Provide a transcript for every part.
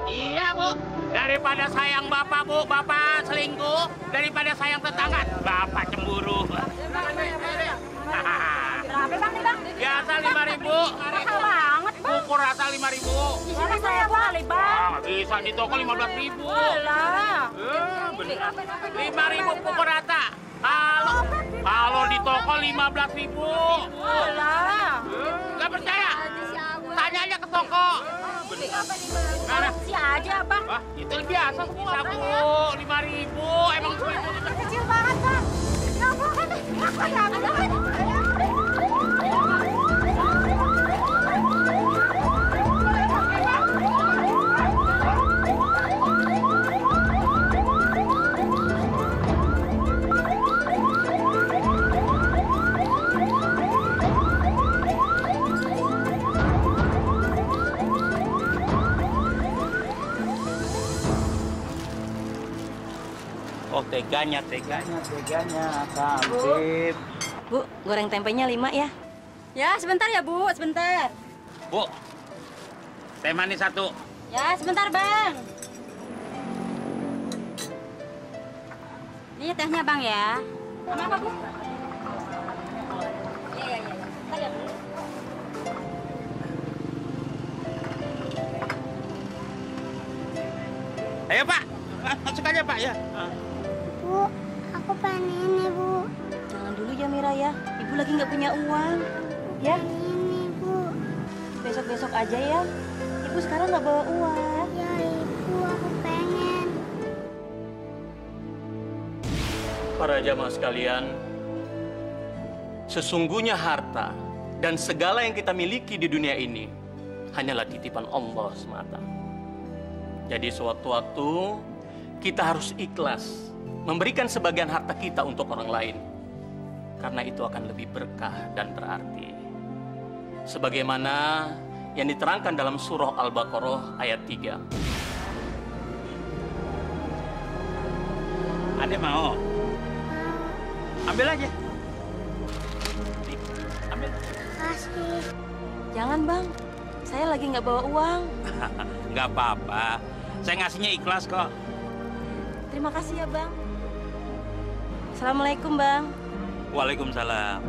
Iya, Bu. Daripada sayang Bapak, Bu, Bapak selingkuh. Daripada sayang tetangga, Bapak cemburu. Berapa bang nih bang? Biasa 5.000. Mahal banget bang. Ukur rata 5.000. Di sini saya kali bang. Nggak bisa di toko 15.000. Alah. Bener. 5.000 pukul rata. Kalau di toko 15.000. Alah. Nggak percaya? Tanya aja ke toko. Mana? Si aja bang. Wah, itu biasa bisa, Bu. 5.000. Emang 1.000. Kecil banget bang. Nggak boleh deh. Apa ya? Oh, teganya, Kantip. Bu, goreng tempenya 5 ya. Ya sebentar ya bu, sebentar. Bu, teh manis 1. Ya sebentar bang. Ini tehnya bang ya. Sama apa bu? Iya. Bentar ya bu. Ayo, Pak. Masuk aja, Pak, ya. Bu, aku pengen ini, Bu. Jangan dulu ya Mira ya. Ibu lagi nggak punya uang. Ya, Ini, Bu. besok-besok aja ya. Ibu sekarang nggak bawa uang. Ya, Ibu, aku pengen. Para jamaah sekalian, sesungguhnya harta dan segala yang kita miliki di dunia ini hanyalah titipan Allah semata. Jadi sewaktu-waktu kita harus ikhlas memberikan sebagian harta kita untuk orang lain. Karena itu akan lebih berkah dan berarti. Sebagaimana yang diterangkan dalam surah Al-Baqarah ayat 3. Adek mau? Ambil aja. Nih, ambil. Kasih. Jangan bang, saya lagi nggak bawa uang. Nggak apa-apa. Saya ngasihnya ikhlas kok. Terima kasih ya bang. Assalamualaikum bang. Waalaikumsalam.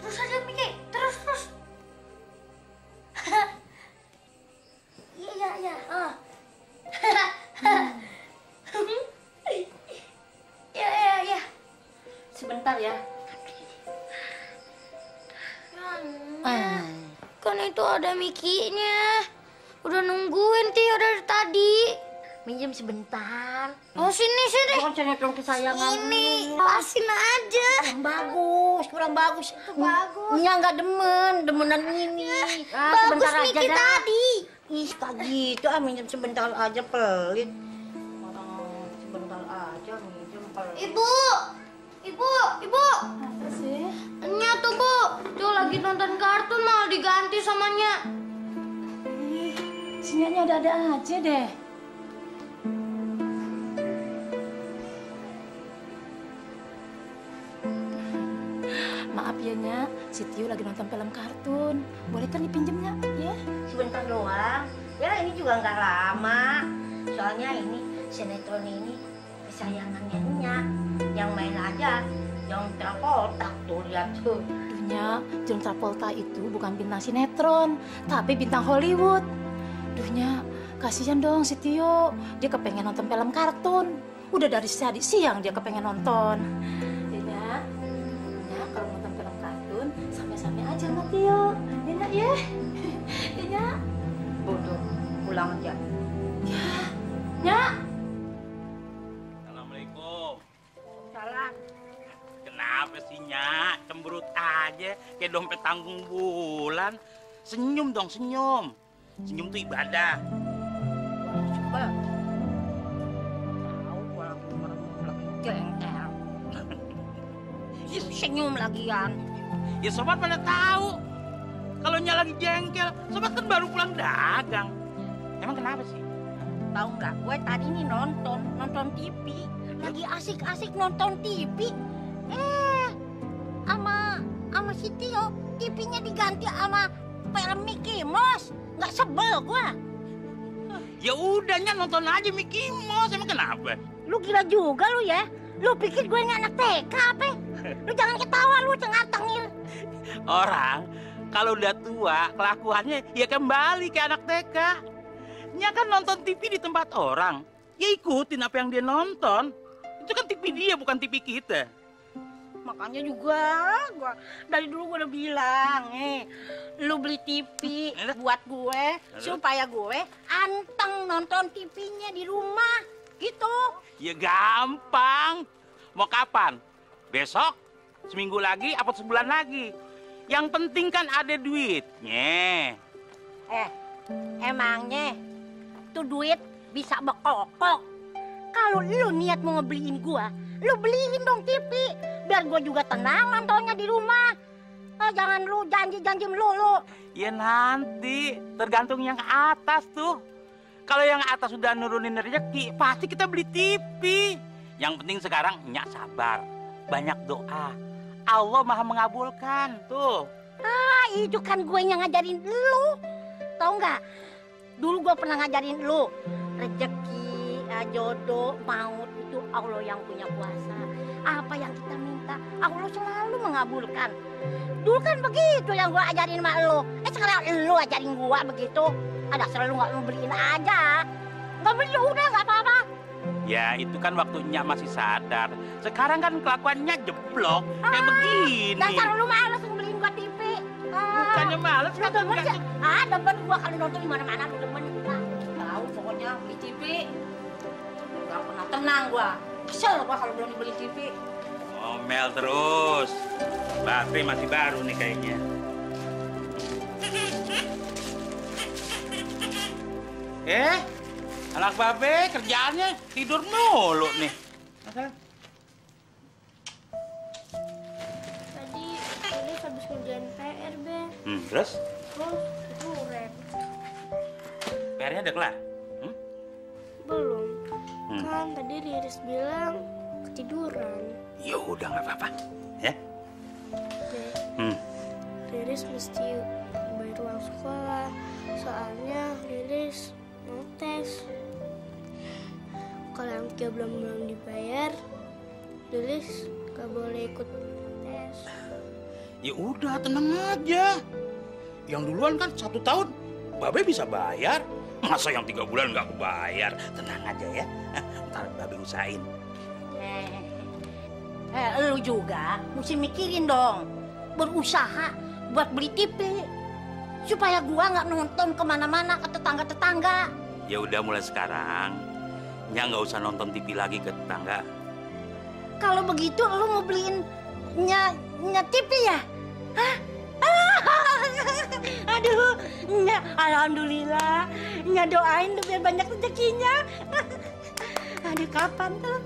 Terus aja, Miki. Terus. Iya. Ya. Sebentar ya. Kan itu ada Mikinya. Udah nungguin Tio dari tadi. Minjem sebentar. Oh, sini. Bukan sinetron kesayangan. Ini, pasin aja. Kurang bagus. Itu bagus. Nya nggak demenan ini. Bagus Miki tadi. Ih, tak gitu. Minjem sebentar aja pelit. Sebentar aja minjem pelit. Ibu. Apa sih? Nya tuh, Bu. Tuh lagi nonton kartun malah diganti sama Nya. Sinyalnya ada aja deh. Maaf ya Nya, si Tio lagi nonton film kartun. Boleh kan dipinjemnya ya? Sebentar doang. Ya ini juga nggak lama. Soalnya ini sinetron ini kesayangannya Nya. Yang main aja John Travolta tuh, lihat tuh. Duhnya, John Travolta itu bukan bintang sinetron, tapi bintang Hollywood. Duhnya, kasihan dong si Tio. Dia kepengen nonton film kartun. Udah dari tadi siang dia kepengen nonton. Ya, kalau nonton film kartun, sampai-sampai aja sama Tio. Ya. Ya. Bodoh, pulang aja. Ya. Assalamualaikum. Salam. Kenapa sih, Nya? Cemberut aja. Kayak dompet tanggung bulan. Senyum dong, senyum. Senyum tuh ibadah. Coba. Tahu kalau lagi jengkel. Senyum lagian. Ya sobat pada tahu. Kalau Nya lagi jengkel, sobat kan baru pulang dagang. Emang kenapa sih? Tahu nggak? Gue tadi nih nonton TV. Lagi asik-asik nonton TV. Sama si Tio, TV-nya diganti sama film Mickey Mouse. Nggak sebel gua. Ya udahnya nonton aja Mickey Mouse, emang kenapa? Lu gila juga lu ya. Lu pikir gue ini anak TK apa? Lu jangan ketawa lu, cengar-cengir. Orang kalau udah tua kelakuannya ya kembali ke anak TK. Nya kan nonton TV di tempat orang, ya ikutin apa yang dia nonton. Itu kan TV dia bukan TV kita. Makanya juga gua dari dulu gua udah bilang, lu beli TV buat gue supaya gue anteng nonton TV-nya di rumah gitu. Ya gampang. Mau kapan? Besok? Seminggu lagi? Apa sebulan lagi? Yang penting kan ada duitnya. Emangnya tuh duit bisa bekokok. Kalau lu niat mau ngebeliin gua, lu beliin dong TV. Biar gua juga tenang nontonnya di rumah. Jangan lu janji-janji melulu. Ya nanti tergantung yang atas tuh. Kalau yang atas sudah nurunin rezeki, pasti kita beli TV. Yang penting sekarang nyak sabar, banyak doa. Allah Maha mengabulkan tuh. Itu kan gue yang ngajarin lu. Tahu nggak? Dulu gue pernah ngajarin lu. Rezeki, jodoh, maut itu Allah yang punya kuasa. Apa yang kita minta, Allah selalu mengabulkan. Dulu kan begitu yang gue ajarin sama lu. Sekarang lu ajarin gue begitu. Ada selalu nggak lu beliin aja. Nggak beli udah nggak apa-apa. Ya itu kan waktunya masih sadar. Sekarang kan kelakuannya jeblok kayak begini. Dasar lu males beliin gua TV. Bukannya males Lu kan demen enggak. sih. Demen gua kalau nonton di mana-mana lu demen. Tahu pokoknya beli TV. Gak pernah tenang gua. Kesel gua kalau belum dibeli TV. Ngomel terus. Baterai masih baru nih kayaknya. Anak babe kerjaannya tidur mulu nih. Tadi Lilis habis kerjain PR, Be. Terus? Terus tiduran. PR-nya udah kelar? Belum. Kan tadi Lilis bilang ketiduran. Ya udah nggak apa-apa, ya. Be, Lilis mesti bayar uang sekolah. Soalnya Lilis mau tes. Kalau yang belum dibayar, Lilis gak boleh ikut tes. Ya udah tenang aja. Yang duluan kan 1 tahun, babe bisa bayar. Masa yang 3 bulan nggak kebayar? Tenang aja ya. Ntar babe usahain. Lu juga mesti mikirin dong. Berusaha buat beli TV. Supaya gua nggak nonton kemana-mana ke tetangga-tetangga. Ya udah mulai sekarang, ya nggak usah nonton TV lagi ke tetangga. Kalau begitu lu mau beliin nya TV ya? Hah? Aduh, alhamdulillah. Nya doain tuh biar banyak rezekinya. Aduh, kapan tuh?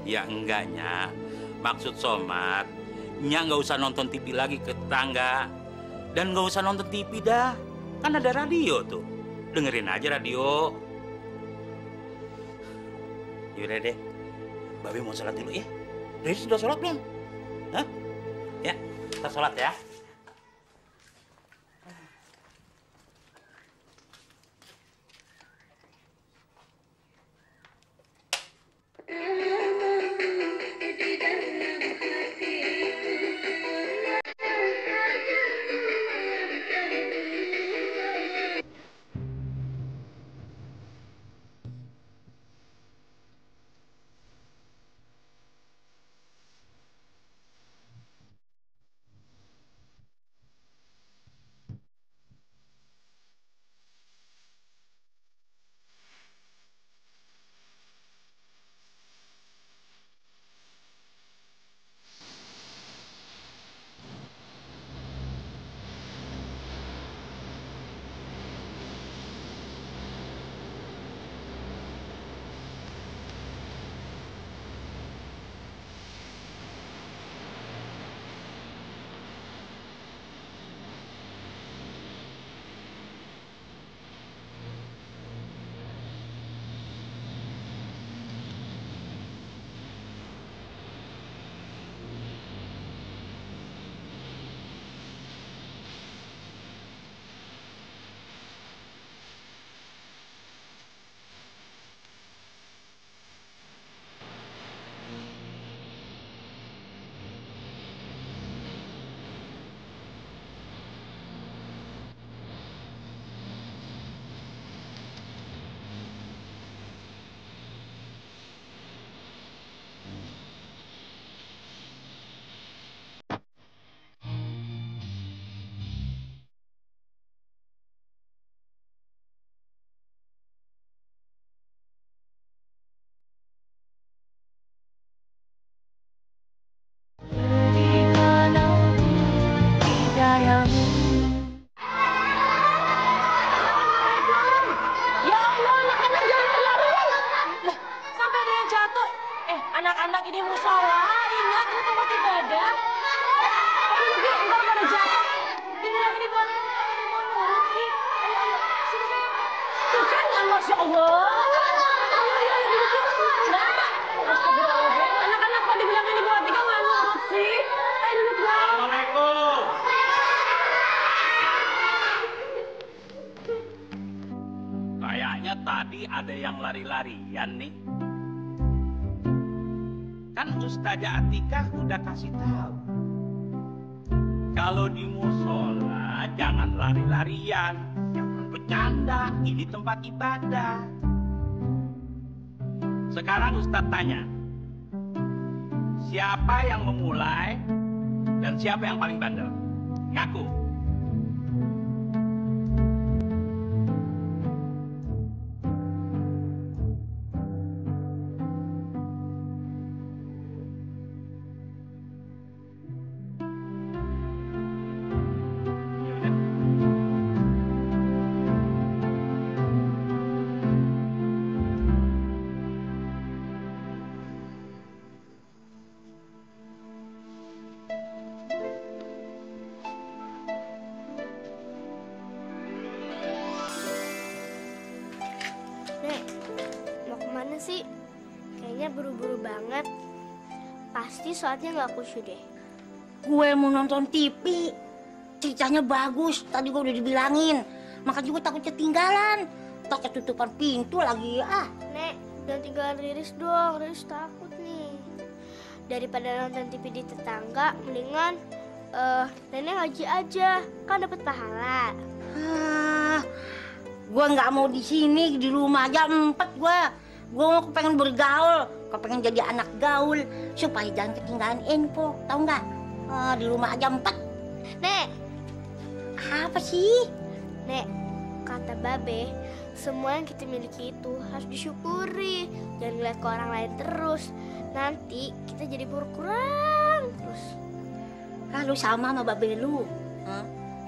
Ya enggaknya, maksud Somad, nya nggak usah nonton TV lagi ke tetangga. Dan nggak usah nonton TV dah, kan ada radio tuh. Dengerin aja radio. Yaudah deh, babe mau sholat dulu ya. Dari sudah sholat belum? Hah? Ya, kita sholat ya. ada yang lari-larian nih. Kan Ustazah Atikah udah kasih tahu. Kalau di musola jangan lari-larian, jangan bercanda, ini tempat ibadah. Sekarang Ustadz tanya, siapa yang memulai dan siapa yang paling bandel? Ngaku. Nek, mau kemana sih? Kayaknya buru-buru banget. Pasti sholatnya nggak khusyuk deh. Gue mau nonton TV. Ceritanya bagus. Tadi gue udah dibilangin. Makanya gue takut ketinggalan. Tak ketutupan pintu lagi. Nek, jangan tinggalin Riris dong. Riris takut nih. Daripada nonton TV di tetangga, mendingan Nenek ngaji aja. Kan dapat pahala. Gue nggak mau di sini, di rumah aja empet gue. Gue pengen bergaul, pengen jadi anak gaul supaya jangan ketinggalan info, tahu nggak? Di rumah aja empet. Nek, Apa sih? Nek, kata Babe, semua yang kita miliki itu harus disyukuri. Jangan ngeliat ke orang lain terus. Nanti kita jadi berkurang terus. Lu sama babe lu.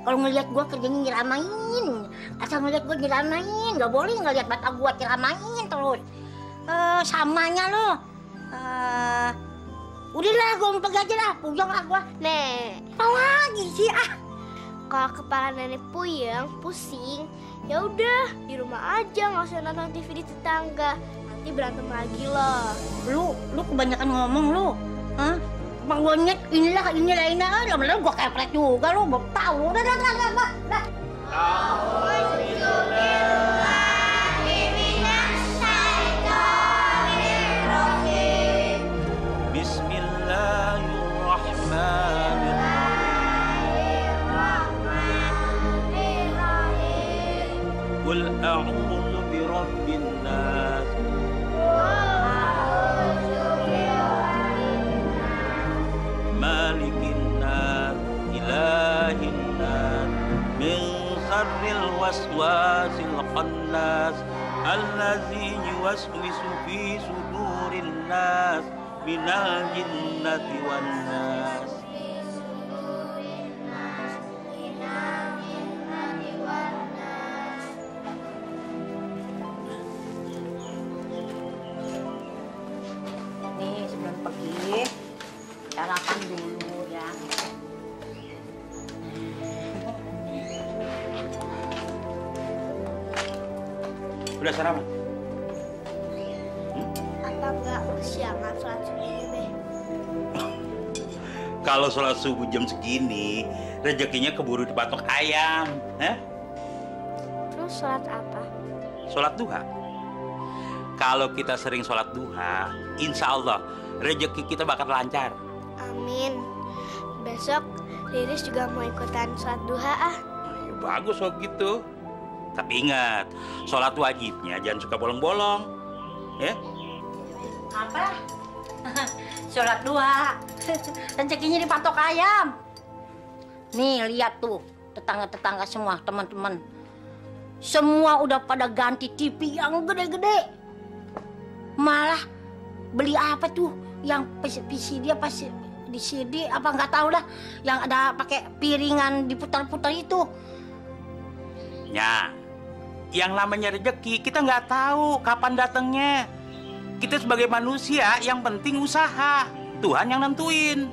Kalau ngelihat gua kerjanya nyeramain, asal ngelihat gua nyeramain, nggak boleh ngelihat mata gua nyeramain terus. Samanya lo. Udahlah, gua mau pergi aja lah, puyeng lah gua. Nek, Apa lagi sih kalau kepala nenek puyeng, pusing, ya udah di rumah aja, nggak usah nonton TV di tetangga. Nanti berantem lagi loh. Lu kebanyakan ngomong lu. Bang gua nyet inilah lama-lama gua kepret juga lu, baru tahu. Dah. Bismillahirrahmanirrahim. Qul a'udzu birabbin nas. Malikin nas, ilahin nas, min syarril waswasil khannas, allazi yuwaswisu fi sudurin nas, minal jinnati wan nas. Nih sebelum pergi, sarapan dulu ya. Udah sarapan? Apa nggak kesiangan sholat subuhnya, Be? Kalau sholat subuh jam segini, rezekinya keburu dipatok ayam. Terus sholat apa? Sholat duha. Kalau kita sering sholat duha, insya Allah rezeki kita bakal lancar. Amin. Besok Riris juga mau ikutan sholat duha Ya, bagus kalau gitu. Tapi ingat, sholat wajibnya jangan suka bolong-bolong. Ya? Apa? Sholat duha. Rezekinya dipatok ayam. Nih lihat tuh, tetangga-tetangga semua, teman-teman. Semua udah pada ganti TV yang gede-gede. Malah beli apa tuh? Yang PCD apa di CD apa nggak tahu dah. Yang ada pakai piringan diputar-putar itu. Ya, yang namanya rezeki kita nggak tahu kapan datangnya. Kita sebagai manusia yang penting usaha. Tuhan yang nentuin.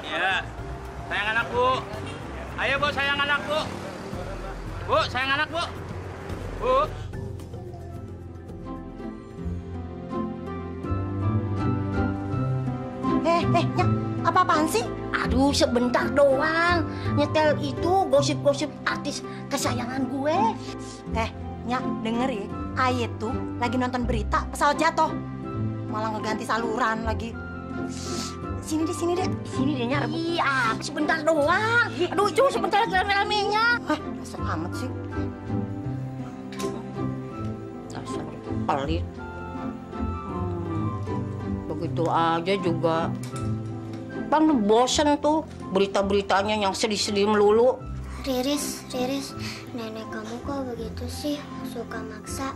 Ya, sayang anak bu. Ayo bu, sayang anak bu. Bu, sayang anak bu. Bu. Nyak, apa-apaan sih? Aduh, sebentar doang. Nyetel itu gosip-gosip artis kesayangan gue. Nyak, denger ya. Aye tuh lagi nonton berita pesawat jatuh. Malah ngeganti saluran lagi. Sini deh. Sini deh, Nyak. Iya, sebentar doang. Aduh, cuma sebentar lagi rame-ramenya. Dasar amat sih. Dasar pelit. Begitu aja juga. Bang, bosen tuh berita-beritanya yang sedih-sedih melulu. Riris, nenek kamu kok begitu sih? Suka maksa.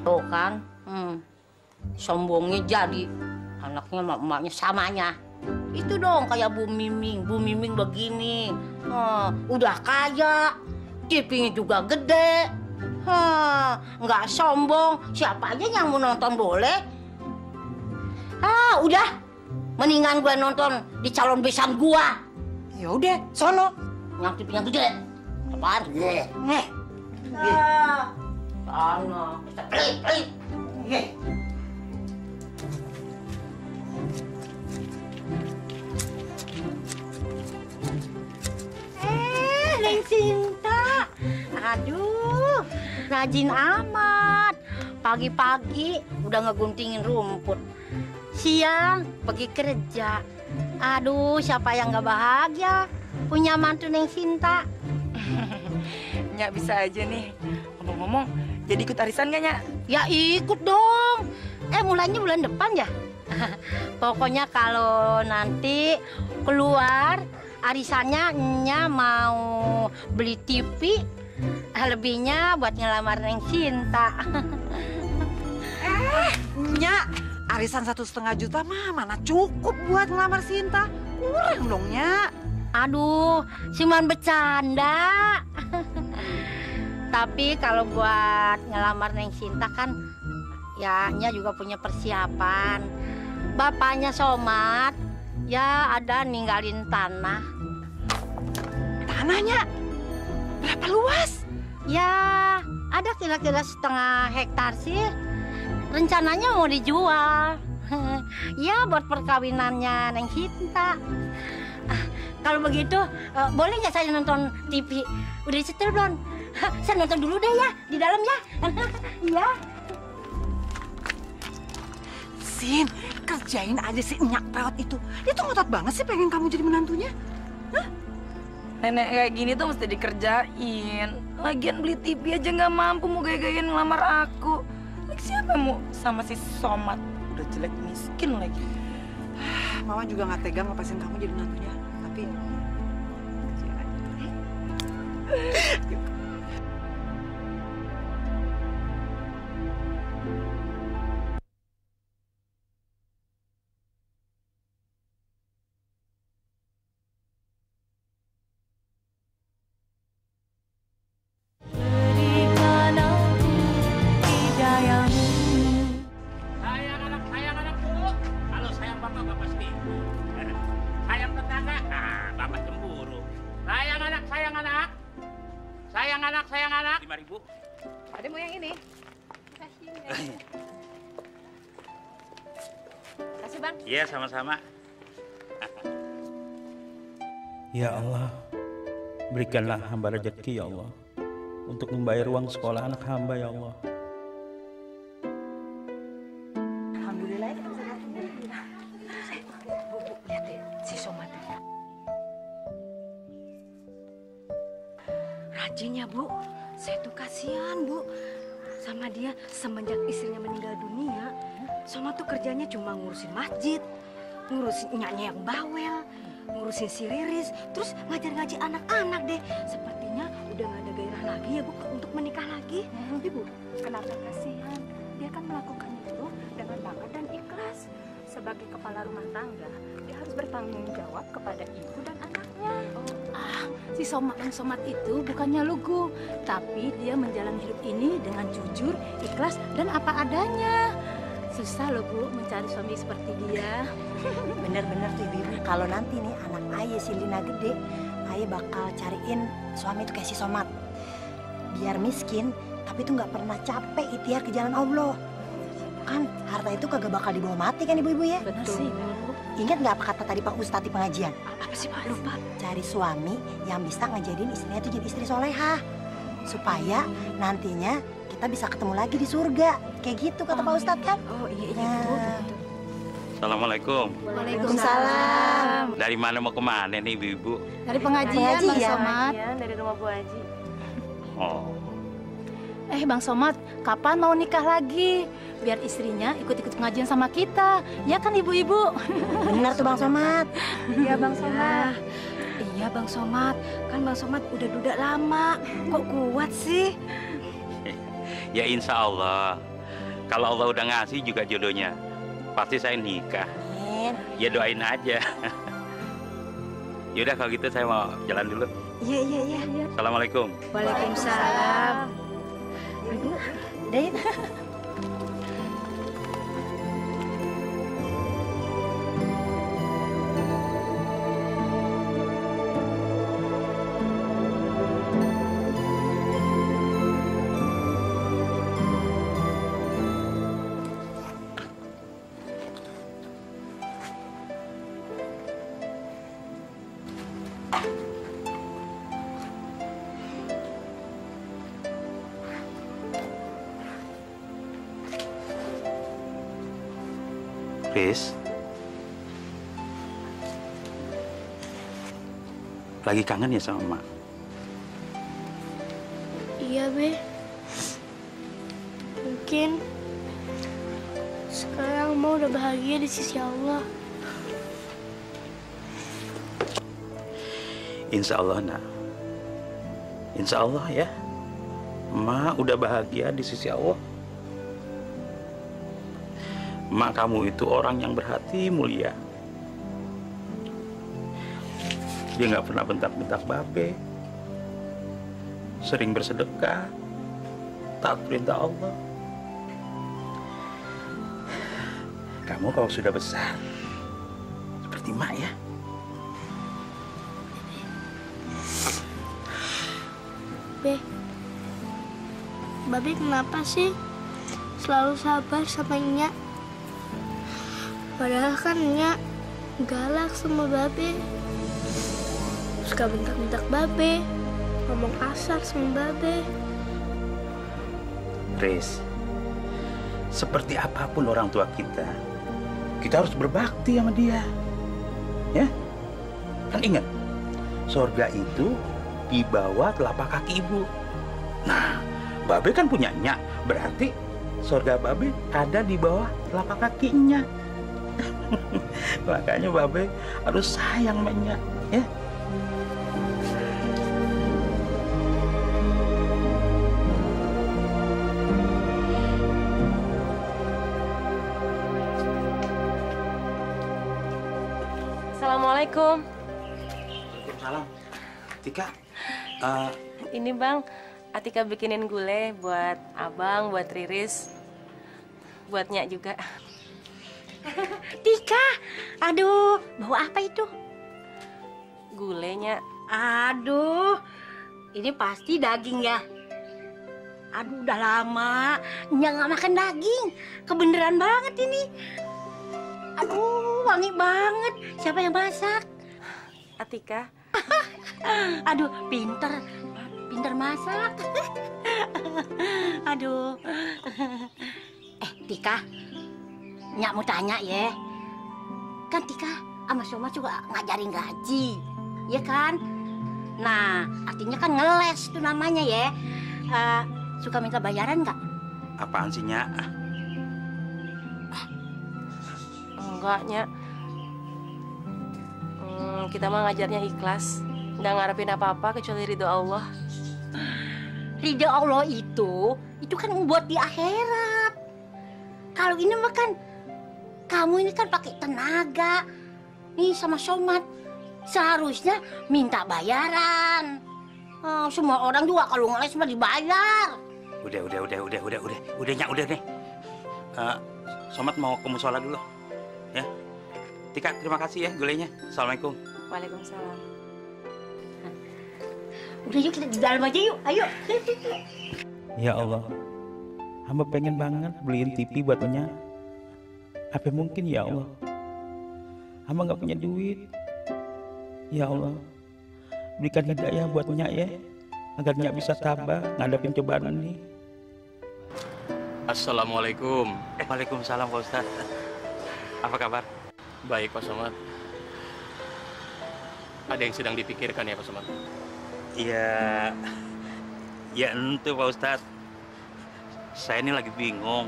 Tuh kan, sombongnya jadi. Anaknya sama emaknya samanya. Itu dong kayak Bu Miming begini. Udah kaya, TV-nya juga gede. Nggak sombong, siapa aja yang mau nonton boleh. Udah, mendingan gue nonton di calon besan gua. Ya udah, sono. Yang TV-nya gede. Apaan? Sana, kita pelit. Neng Sinta. Aduh, rajin amat. Pagi-pagi udah ngeguntingin rumput. Siang pergi kerja. Aduh, siapa yang gak bahagia punya mantu Neng Sinta? Nyak bisa aja nih. Ngomong-ngomong, jadi ikut arisan gak, Nyak? Ya ikut dong. Mulainya bulan depan ya. Pokoknya kalau nanti keluar arisannya Nya mau beli TV, lebihnya buat ngelamar Neng Sinta. Nyak, arisan 1,5 juta mah mana cukup buat ngelamar Sinta. Kurang dong, Nyak. Aduh, cuman bercanda. Tapi kalau buat ngelamar Neng Sinta kan ya Nya juga punya persiapan. Bapaknya Somat ya ada ninggalin tanah. Tanahnya berapa luas? Ya ada kira-kira 0,5 hektar sih. Rencananya mau dijual. Ya buat perkawinannya Neng Sinta. Kalau begitu boleh nggak saya nonton TV? Udah disetel belum? Saya nonton dulu deh ya di dalam ya. Iya. Sin, kerjain aja si Nyak peot itu. Dia tuh ngotot banget sih pengen kamu jadi menantunya. Hah? Nenek kayak gini tuh mesti dikerjain. Lagian beli TV aja nggak mampu, mau gaya-gayain ngelamar aku. Lagi siapa mau sama si Somat? Udah jelek miskin lagi. Mama juga nggak tega ngelepasin kamu jadi menantunya. Tapi Sayang anak Bu. Kalau sayang bapak pasti. Sayang tetangga, bapak cemburu. Sayang anak. Sayang anak. 5.000. Ada mau yang ini. Kasih Bang. Iya, sama-sama. Ya Allah, berikanlah hamba rezeki ya Allah, untuk membayar uang sekolah anak hamba ya Allah. alhamdulillah ya, alhamdulillah. Bu, lihat deh si Somat. Rajin ya Bu, saya tuh kasihan Bu sama dia semenjak istrinya meninggal dunia. Somat tuh kerjanya cuma ngurusin masjid, ngurusin nyanya yang bawel, ngurusin si Riris, terus ngajar-ngaji anak-anak deh. Sepertinya udah gak ada gairah lagi ya Bu untuk menikah lagi. Ibu, Kenapa kasihan? Dia kan melakukan itu dengan bangga dan ikhlas. Sebagai kepala rumah tangga, dia harus bertanggung jawab kepada ibu dan anaknya. Si Somat itu bukannya lugu, tapi dia menjalani hidup ini dengan jujur, ikhlas, dan apa adanya. Susah loh Bu mencari suami seperti dia. Bener-bener tuh ibu. Kalau nanti nih anak Aye si Lina gede, Aye bakal cariin suami tuh kayak si Somat. Biar miskin, tapi tuh nggak pernah capek ikhtiar ke jalan Allah. Kan harta itu kagak bakal dibawa mati kan ibu-ibu ya? Benar sih, Bu. Ingat nggak apa kata tadi Pak Ustadz di pengajian? Apa sih Pak? Lupa. Cari suami yang bisa ngejadiin istrinya itu jadi istri solehah. Supaya nantinya kita bisa ketemu lagi di surga. Kayak gitu kata Pak Ustadz kan? Oh iya Nah. betul. Assalamualaikum. Waalaikumsalam. Dari mana mau kemana nih ibu-ibu? Dari pengajian, Bang Somad. Dari rumah Bu Haji. Oh, Bang Somad, kapan mau nikah lagi? Biar istrinya ikut-ikut pengajian sama kita. Ya kan ibu-ibu? Benar tuh Bang Somad. Iya Bang Somad. Iya Bang Somad. Kan Bang Somad udah duda lama. Kok kuat sih? ya insya Allah. Kalau Allah udah ngasih juga jodohnya, pasti saya nikah. Amin. Ya doain aja. Yaudah kalau gitu saya mau jalan dulu. Iya. Assalamualaikum. Waalaikumsalam. Ibu, udah ya? Riz, lagi kangen ya sama Mak? Iya, Be. Mungkin sekarang mau udah bahagia di sisi Allah. Insya Allah, nak. Insya Allah ya. Mak udah bahagia di sisi Allah. Mak kamu itu orang yang berhati mulia. Dia nggak pernah bentak-bentak babe. Sering bersedekah. Taat perintah Allah. Kamu kalau sudah besar, seperti Mak ya. Be, Babe kenapa sih selalu sabar sama Nyak? Padahal kan Nyak galak sama Babe. Suka bentak-bentak Babe, ngomong kasar sama Babe. Riz, seperti apapun orang tua kita harus berbakti sama dia. Ya? Kan ingat, surga itu di bawah telapak kaki ibu. Nah, Babe kan punya Nyak, berarti surga Babe ada di bawah telapak kakinya. Makanya Babe harus sayang sama Nyak, ya. Assalamualaikum. Waalaikumsalam. Tika, Ini Bang, Atika bikinin gulai buat Abang, buat Riris, buat Nyak juga. Tika, aduh, bawa apa itu? Gulai, Nyak. Aduh, ini pasti daging ya. Aduh, udah lama nggak makan daging. Kebeneran banget ini. Aduh, wangi banget. Siapa yang masak? Atika. Aduh, pinter masak. Aduh. Tika, Nyak mau tanya ya. Kan Tika sama Soma juga ngajarin gaji, ya kan? Nah, artinya kan ngeles itu namanya ya. Suka minta bayaran nggak? apaan sih, Nyak? Enggak, Nyak. Kita mah ngajarnya ikhlas. Nggak ngarepin apa-apa kecuali ridho Allah. Ridho Allah itu kan buat di akhirat. Kalau ini mah kan kamu ini kan pakai tenaga. Nih sama Somad seharusnya minta bayaran. Semua orang juga kalau ngeles mah dibayar. Udah, Nyak, udah deh. Somad mau ke musola dulu, ya. Tika, terima kasih ya gulainya. Assalamualaikum. Waalaikumsalam. Udah yuk kita di dalam aja yuk, ayo. Ya Allah, Hamba pengen banget beliin TV buat Nya. Apa mungkin ya Allah? Hamba nggak punya duit. Ya Allah, berikan hidayah buat Nya ya, agar Nya bisa tabah ngadepin cobaan ini. Assalamualaikum. Waalaikumsalam Pak Ustaz. Apa kabar? Baik Pak Somad. Ada yang sedang dipikirkan ya Pak Somad? Ya entu Pak Ustaz. Saya ini lagi bingung.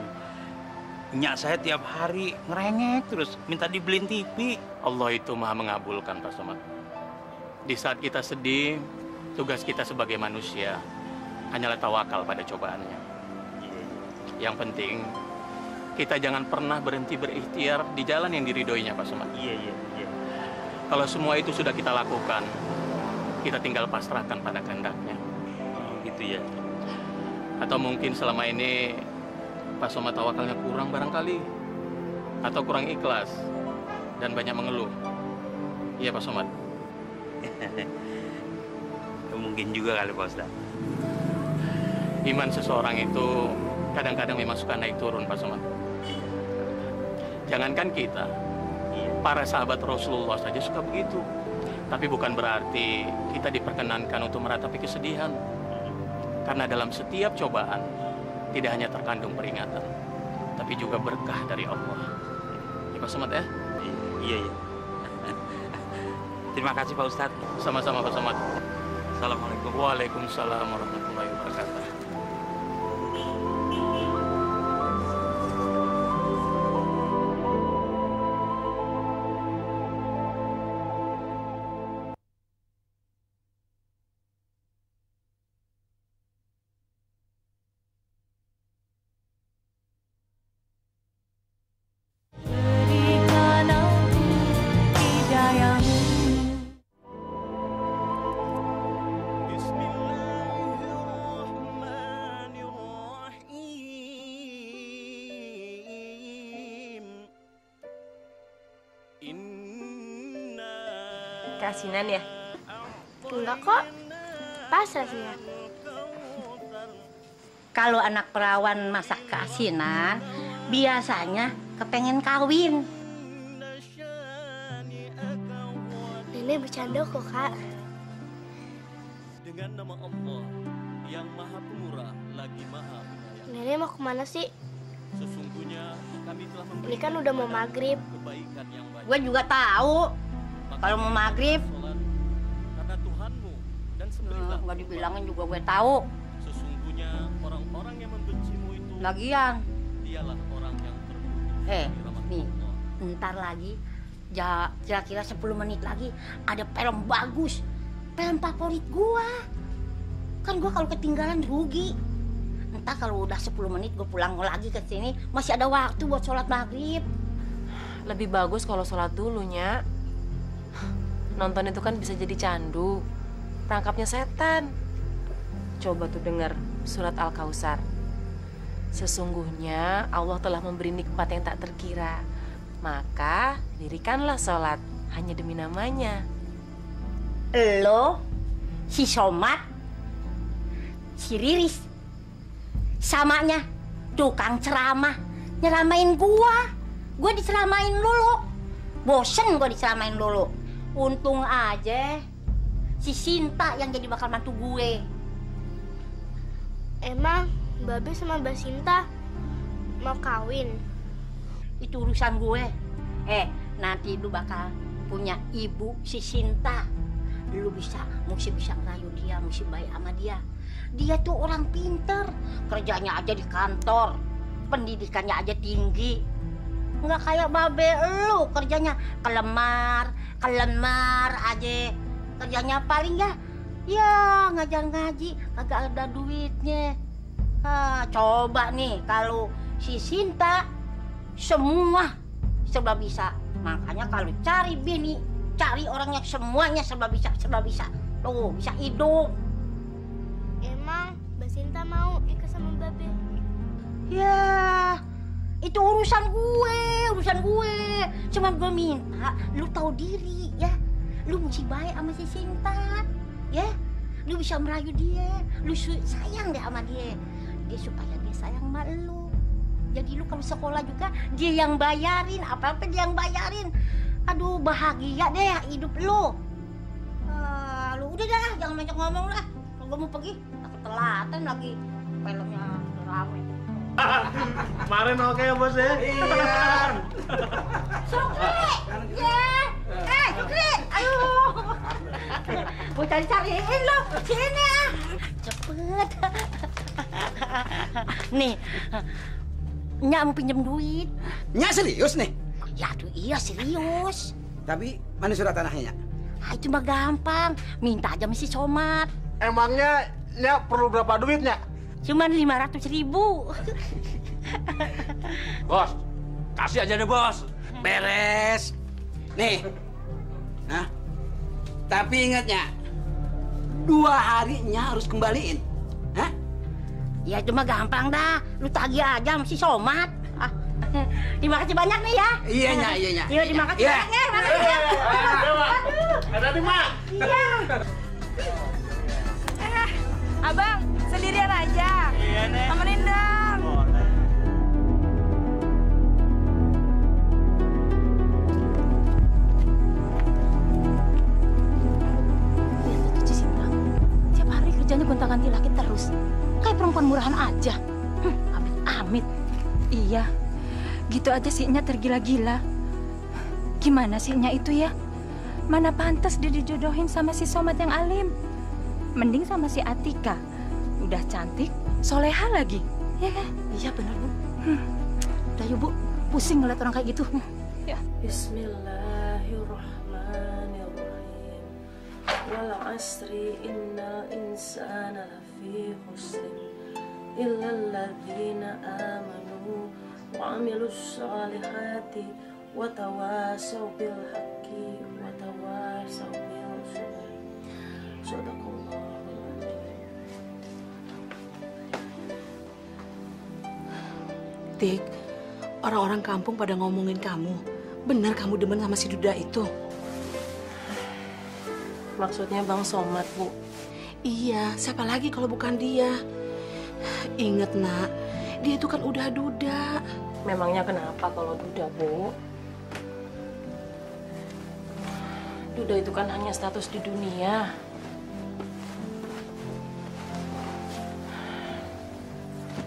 Nyak saya tiap hari ngerengek terus minta dibeliin TV. Allah itu maha mengabulkan Pak Somad. Di saat kita sedih, tugas kita sebagai manusia hanyalah tawakal pada cobaannya. Yang penting, kita jangan pernah berhenti berikhtiar di jalan yang diridhoinya Pak Somad. Iya. Kalau semua itu sudah kita lakukan, kita tinggal pasrahkan pada kehendaknya. Oh, gitu ya. Atau mungkin selama ini Pak Somad tawakalnya kurang barangkali, atau kurang ikhlas dan banyak mengeluh. Iya Pak Somad. Mungkin juga kali Pak Ustaz. Iman seseorang itu kadang-kadang memang suka naik turun Pak Somad. Jangankan kita, para sahabat Rasulullah saja suka begitu. Tapi bukan berarti kita diperkenankan untuk meratapi kesedihan. Karena dalam setiap cobaan tidak hanya terkandung peringatan, tapi juga berkah dari Allah. Ya Pak Somad ya? Iya. Terima kasih Pak Ustaz. Sama-sama Pak Somad. Assalamualaikum. Waalaikumsalam warahmatullahi wabarakatuh. Keasinan ya? Enggak kok. Pas rasanya. Kalau anak perawan masak keasinan, biasanya kepengen kawin. Nenek bercanda kok, Kak. Dengan nama Allah yang Maha Pemurah lagi Maha Penyayang. Nenek mau kemana sih? Sesungguhnya kami telah Ini memberikan kan udah mau maghrib. kebaikan yang banyak. Gue juga tahu. Kalau mau maghrib, Karena Tuhanmu dan sembelihlah. nggak dibilangin juga gue tahu. Sesungguhnya orang-orang yang membencimu itu Lagian, dialah orang yang terputus dari rahmat nih, Allah. ntar lagi, kira-kira 10 menit lagi ada film bagus, film favorit gua. Kan gua kalau ketinggalan rugi. Entah kalau udah 10 menit gue pulang lagi ke sini, masih ada waktu buat sholat maghrib. Lebih bagus kalau sholat dulu, Nya. Nonton itu kan bisa jadi candu, perangkapnya setan. Coba tuh dengar surat Al-Kautsar. Sesungguhnya Allah telah memberi nikmat yang tak terkira. Maka dirikanlah sholat hanya demi namanya. Lo, si Somad, si Riris, samanya tukang ceramah, nyeramain gua. Gua diceramain dulu. Bosen gua diceramain dulu. Untung aja si Sinta yang jadi bakal mantu gue. Emang Babe sama Mbak Sinta mau kawin? Itu urusan gue. Nanti lu bakal punya ibu si Sinta. Lu mesti bisa ngerayu dia, mesti baik sama dia. Dia tuh orang pinter, kerjanya aja di kantor, pendidikannya aja tinggi. Nggak kayak Babe lu, kerjanya kelemar aja. Kerjanya paling ya ngajar ngaji, kagak ada duitnya. Coba nih kalau si Sinta semua serba bisa. Makanya kalau cari bini, cari orang yang semuanya serba bisa. Tuh, bisa hidup. Emang Mbak Sinta mau ikut sama Babe? Ya, itu urusan gue. Cuman gue minta lu tahu diri ya. Lu mesti baik sama si Sinta, ya. Lu bisa merayu dia, lu sayang deh sama dia. dia supaya dia sayang sama lu. Jadi lu kalau sekolah juga dia yang bayarin, apa-apa dia yang bayarin. Aduh, bahagia deh hidup lu. Lu udah dah, jangan banyak ngomong lah. Kalau gua mau pergi, takut telatan lagi. Filmnya udah rame. Kemarin oke ya bos ya? Iya. Sukri! Ya! Sukri! Ayo! Mau cari-cariin lo, sini ah! Cepet! Nih, Nyak mau pinjam duit. Nyak serius nih? Ya tuh iya serius. Tapi mana surat tanahnya, Nyak? Itu mah gampang, minta aja sama si Somad. Emangnya Nyak perlu berapa duit, Nyak? Cuman 500.000. Bos, kasih aja deh bos. Beres. Nih. Nah. Tapi ingatnya, 2 hari Nyak harus kembaliin. Hah? Ya itu mah gampang dah. Lu tagih aja sama si Somad. Terima kasih banyak nih ya. Iya, Nyak, iya, Nyak. Iya, terima kasih banyak ya. Makasih ya. Hati-hati, Mak. Iya. Abang, sendirian aja. Iya, Nek. Temenin dong. Lihat tuh si Sinta. Tiap hari kerjanya gonta-ganti laki terus. Kayak perempuan murahan aja. Amit-amit. Iya, gitu aja sih Nya tergila-gila. Gimana sih Nya itu ya? Mana pantas dia dijodohin sama si Somad yang alim. Mending sama si Atika. Udah cantik, soleha lagi. Ya kan? Iya bener Bu. Udah yuk Bu, pusing ngeliat orang kayak gitu. Ya. Bismillahirrahmanirrahim. Wal asri innal insana lafi khusrin illal ladzina amanu wa amilus solihati wa tawasaw bil haqqi wa tawasaw bil sabr. Shadaqallahul adzim. Tik, orang-orang kampung pada ngomongin kamu. Benar kamu demen sama si Duda itu? Maksudnya Bang Somad, Bu? Iya, siapa lagi kalau bukan dia? Ingat, Nak, dia itu kan udah duda. Memangnya kenapa kalau duda, Bu? Duda itu kan hanya status di dunia.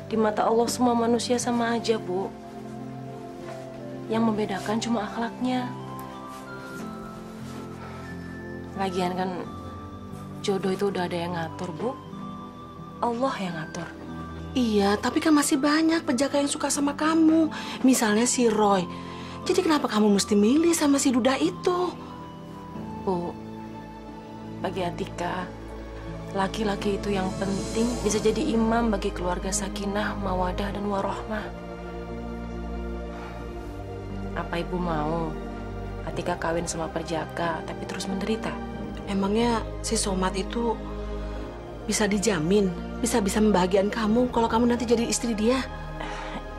Di mata Allah semua manusia sama aja, Bu. Yang membedakan cuma akhlaknya. Lagian kan jodoh itu udah ada yang ngatur, Bu. Allah yang ngatur. Iya, tapi kan masih banyak penjaga yang suka sama kamu. Misalnya si Roy. Jadi kenapa kamu mesti milih sama si Duda itu? Bu, bagi Atika, laki-laki itu yang penting bisa jadi imam bagi keluarga sakinah, mawadah, dan warohmah. Apa Ibu mau Atika kawin sama perjaka tapi terus menderita? Emangnya si Somad itu bisa dijamin, bisa membahagiakan kamu kalau kamu nanti jadi istri dia?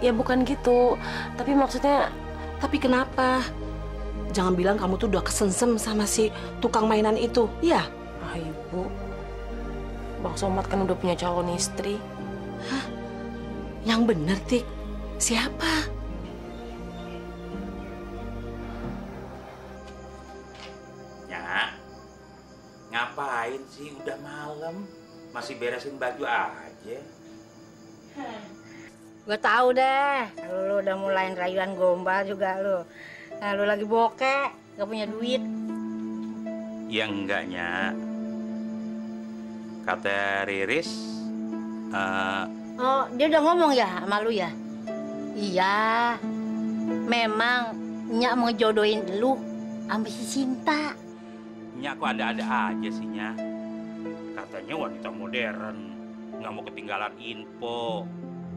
Ya bukan gitu, tapi maksudnya... Tapi kenapa? Jangan bilang kamu tuh udah kesensem sama si tukang mainan itu, ya? Ah Ibu, Bang Somad kan udah punya calon istri. Hah? Yang bener, Tik. Siapa? Nyak, ngapain sih? Udah malam, masih beresin baju aja. Gue tahu deh, kalau lu udah mulain rayuan gombal juga lu. Nah, lu lagi bokeh, gak punya duit. Ya enggak, Nyak. Kata Riris, Oh, dia udah ngomong ya sama lu ya? Iya, memang Nyak mau jodohin lu sama si Sinta. Nyak kok ada-ada aja sih, Nyak. Katanya wanita modern, nggak mau ketinggalan info.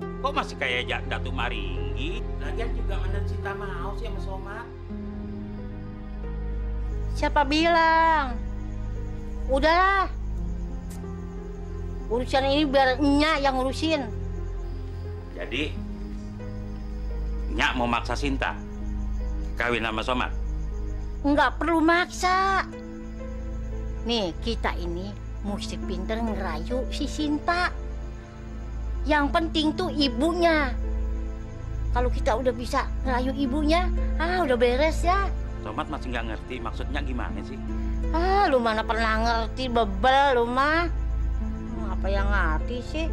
Kok masih kayak Datuk Maringgi? Lagian juga mana Cinta mau sih sama Somad? Siapa bilang? Udahlah. Urusan ini biar Nyak yang ngurusin. Jadi, Nyak mau maksa Sinta kawin sama Somad? Nggak perlu maksa. Nih, kita ini mesti pinter ngerayu si Sinta. Yang penting tuh ibunya. Kalau kita udah bisa ngerayu ibunya, udah beres ya. Somat masih nggak ngerti maksudnya gimana sih? Lu mana pernah ngerti, bebel lu mah. Apa yang ngerti sih?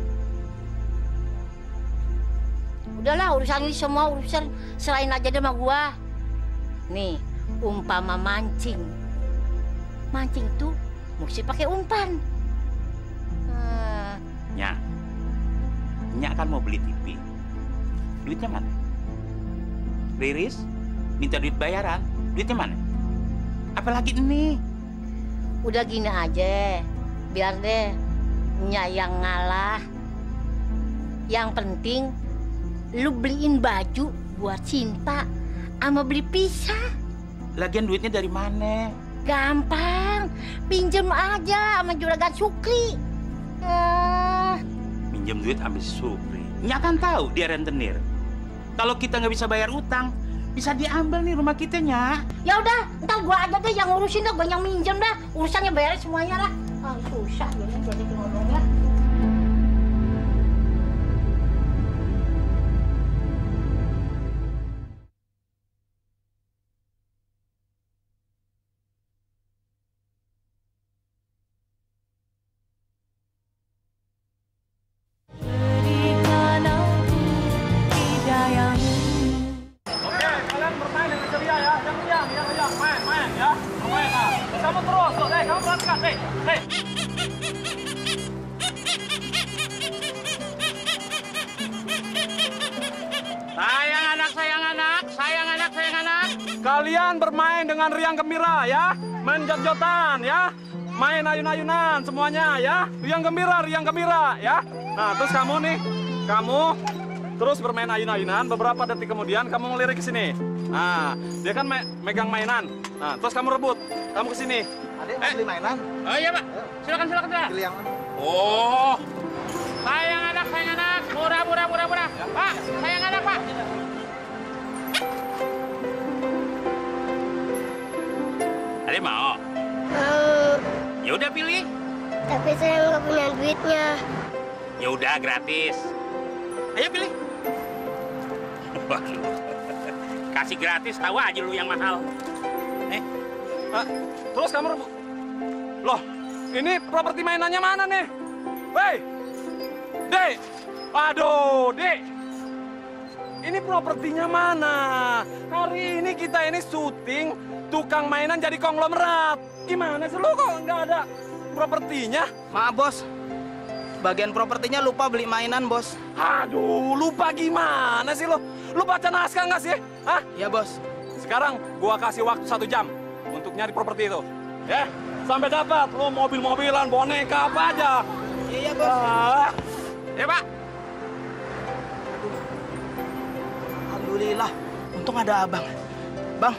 Udahlah, urusan ini semua urusan selain aja deh sama gua. Nih, umpama mancing. Mancing tuh mesti pakai umpan. Nyak kan mau beli TV. Duitnya mana? Riris minta duit bayaran. Duitnya mana? Apalagi ini? Udah gini aja. Biar deh Nyak yang ngalah. Yang penting lu beliin baju buat Cinta sama beli pisah. Lagian duitnya dari mana? Gampang. Pinjem aja sama juragan Sukri. Minjem duit ambil Supri. Nyak kan tahu dia rentenir. Kalau kita nggak bisa bayar utang, bisa diambil nih rumah kita, Nyak. Ya udah, ntar gua aja deh yang ngurusin dah, gua yang minjem dah. Urusannya bayar semuanya lah. Susah jadi ngomongnya. Kalian bermain dengan riang gembira ya, main jot-jotan ya, main ayun-ayunan semuanya ya, riang gembira ya. Nah terus kamu nih, kamu terus bermain ayun-ayunan. Beberapa detik kemudian kamu ngelirik ke sini. Nah dia kan megang mainan. Nah terus kamu rebut, kamu ke sini. Adek mau beli mainan? Oh iya Pak, silakan Pak. Pilih yang mana? Oh, sayang anak, murah. Ya. Pak, sayang anak Pak. Adek mau? Ya udah pilih. Tapi saya nggak punya duitnya. Ya udah gratis. Ayo pilih. Waduh. Kasih gratis, tahu aja lu yang mahal. Terus kamu rebut. Loh, ini properti mainannya mana nih? Woi, Dek. Aduh, Dek. Ini propertinya mana? Hari ini kita ini syuting tukang mainan jadi konglomerat. Gimana sih lu kok nggak ada propertinya? Maaf bos, bagian propertinya lupa beli mainan bos. Aduh, lupa gimana sih lu? Lu baca naskah nggak sih? Hah? Iya bos. Sekarang gua kasih waktu 1 jam untuk nyari properti itu. Ya, sampai dapat. Lu mobil-mobilan, boneka apa aja. Iya bos. Ya Pak. Alhamdulillah, untung ada abang. Bang,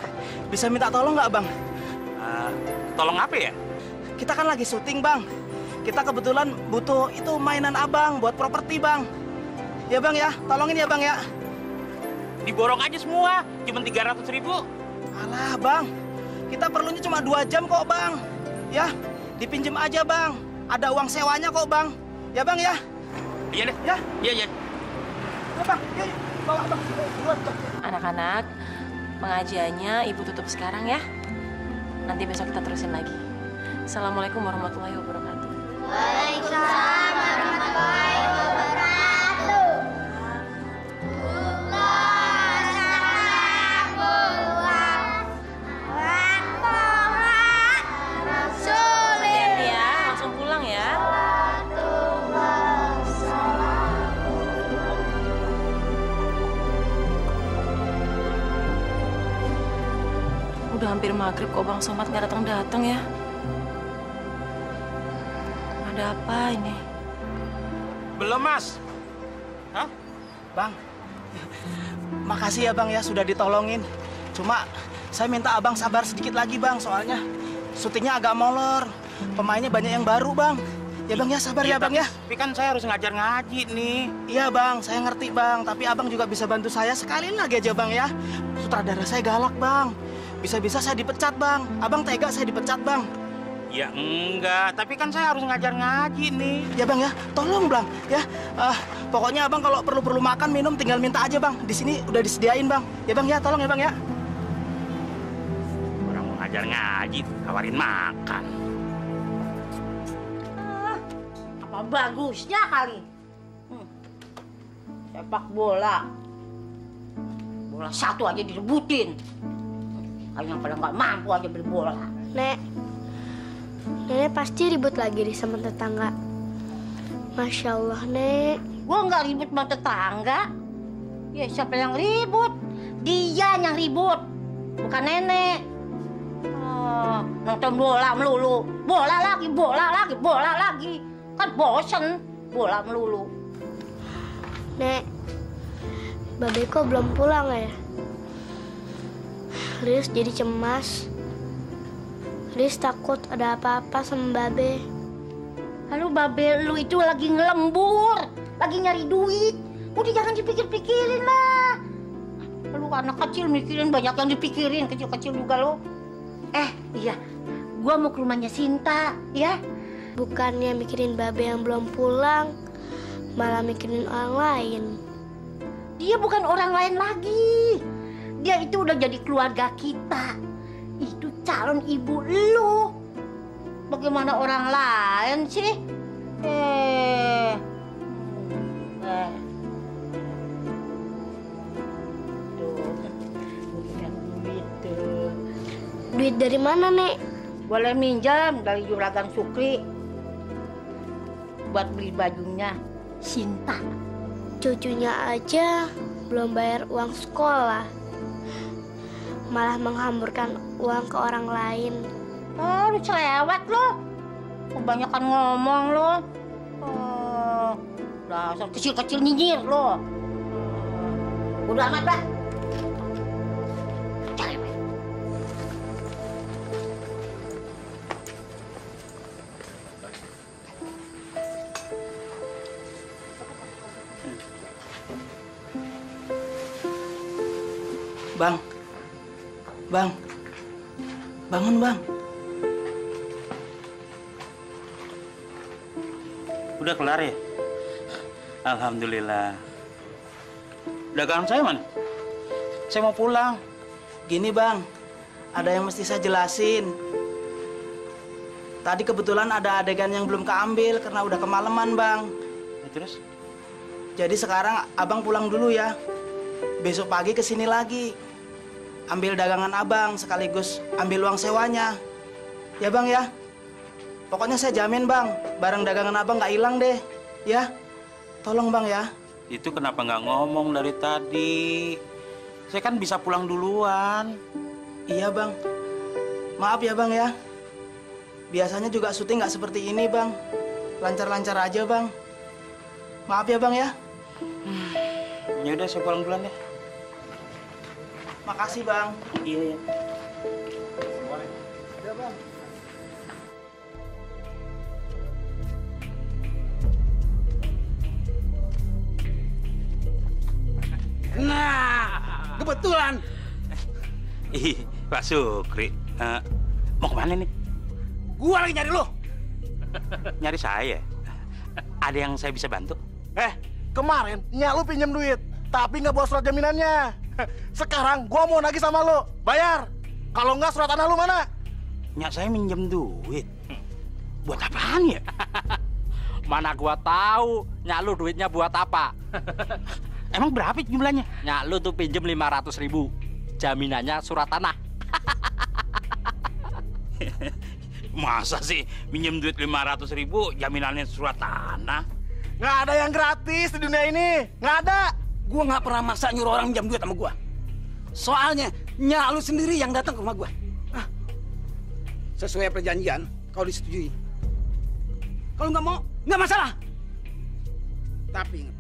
bisa minta tolong nggak bang? Tolong apa ya? Kita kan lagi syuting bang. Kita kebetulan butuh itu mainan abang buat properti bang. Ya bang ya, tolongin ya bang ya. Diborong aja semua, cuma 300.000. Alah bang, kita perlunya cuma 2 jam kok bang. Ya, dipinjem aja bang. Ada uang sewanya kok bang. Ya bang ya. Iya deh. Ya. Iya. Ya bang, ya, bawa bang. Anak-anak, pengajiannya Ibu tutup sekarang ya. Nanti besok kita terusin lagi. Assalamualaikum warahmatullahi wabarakatuh. Waalaikumsalam warahmatullahi wabarakatuh. Hati-hati ya, langsung pulang ya. Udah hampir maghrib kok Bang Somad nggak datang-datang ya. Ada apa ini? Belum Mas. Hah? Bang, makasih ya bang ya sudah ditolongin. Cuma saya minta abang sabar sedikit lagi bang, soalnya syutingnya agak molor. Pemainnya banyak yang baru bang. Ya bang ya, sabar ya bang ya. Tapi kan saya harus ngajar ngaji nih. Iya bang, saya ngerti bang. Tapi abang juga bisa bantu saya sekali lagi aja bang ya. Sutradara saya galak bang. Bisa-bisa saya dipecat bang. Abang tega saya dipecat bang. Ya enggak, tapi kan saya harus ngajar ngaji nih. Ya bang ya, tolong bang ya. Pokoknya abang kalau perlu makan minum tinggal minta aja bang. Di sini udah disediain bang. Ya bang ya, tolong ya bang ya. Orang mau ngajar ngaji, tawarin makan. Apa bagusnya kali? Sepak bola. Bola satu aja direbutin. Kalian pada nggak mampu aja beli bola. Nek, Nenek pasti ribut lagi nih sama tetangga. Masya Allah, Nek. Gua nggak ribut sama tetangga. Ya siapa yang ribut? Dia yang ribut, bukan nenek. Nonton bola melulu. Bola lagi, bola lagi, bola lagi. Kan bosen bola melulu. Nek, Babe kok belum pulang ya? Riris jadi cemas. Riris takut ada apa-apa sama Babe. Lalu Babe lu itu lagi ngelembur, lagi nyari duit. Udah jangan dipikir-pikirin lah. Lu anak kecil mikirin banyak yang dipikirin, kecil-kecil juga lo. Iya, gua mau ke rumahnya Sinta, ya. Bukannya mikirin Babe yang belum pulang, malah mikirin orang lain. Dia bukan orang lain lagi. Dia itu udah jadi keluarga kita. Itu calon ibu lu. Bagaimana orang lain sih? Duit dari mana, Nek? Boleh minjam dari Juragan Sukri. Buat beli bajunya Sinta. Cucunya aja belum bayar uang sekolah. Malah menghamburkan uang ke orang lain. Lu cerewet lo. Kebanyakan ngomong lo. Dasar kecil-kecil nyinyir lo. Udah amat lah. Cerewet. Bang, bangun bang. Udah kelar ya? Alhamdulillah. Dagangan saya mana? Saya mau pulang. Gini bang, ada yang mesti saya jelasin. Tadi kebetulan ada adegan yang belum keambil karena udah kemalaman bang. Terus? Jadi sekarang abang pulang dulu ya. Besok pagi kesini lagi. Ambil dagangan abang sekaligus ambil uang sewanya. Ya bang ya. Pokoknya saya jamin bang, barang dagangan abang nggak hilang deh. Ya, tolong bang ya. Itu kenapa nggak ngomong dari tadi? Saya kan bisa pulang duluan. Iya bang. Maaf ya bang ya. Biasanya juga syuting nggak seperti ini bang. Lancar-lancar aja bang. Maaf ya bang ya. Ya udah saya pulang duluan ya. Makasih bang. Iya ya. Ya bang. Nah, kebetulan. Ih, Pak Sukri, mau kemana nih? Gua lagi nyari lo. Nyari saya? Ada yang saya bisa bantu? Kemarin nyak lu pinjam duit, tapi nggak bawa surat jaminannya. Sekarang gua mau nagih sama lu, bayar. Kalau nggak surat tanah lu mana? Nyak saya minjem duit. Buat apaan ya? Mana gua tahu, nyak lu duitnya buat apa? Emang berapa jumlahnya? Nyak lu tuh pinjem 500.000. Jaminannya surat tanah. Masa sih minjem duit 500.000 jaminannya surat tanah? Nggak ada yang gratis di dunia ini, nggak ada. Gua nggak pernah maksa nyuruh orang minjam duit sama gua. Soalnya nyak lu sendiri yang datang ke rumah gua. Sesuai perjanjian, kau disetujui. Kalau nggak mau, nggak masalah. Tapi ingat,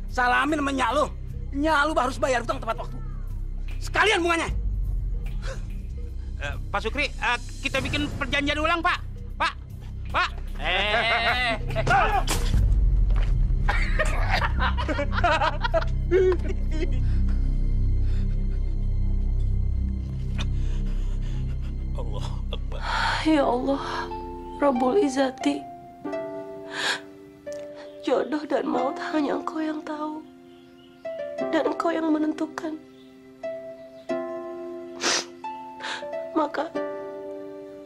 salamin sama nyak lu. Nyak lu harus bayar utang tepat waktu. Sekalian bunganya. Pak Sukri, kita bikin perjanjian ulang, Pak. Pak. Allah Akbar. Ya Allah, Rabbul Izzati, jodoh dan maut hanya Engkau yang tahu. Dan Engkau yang menentukan. Maka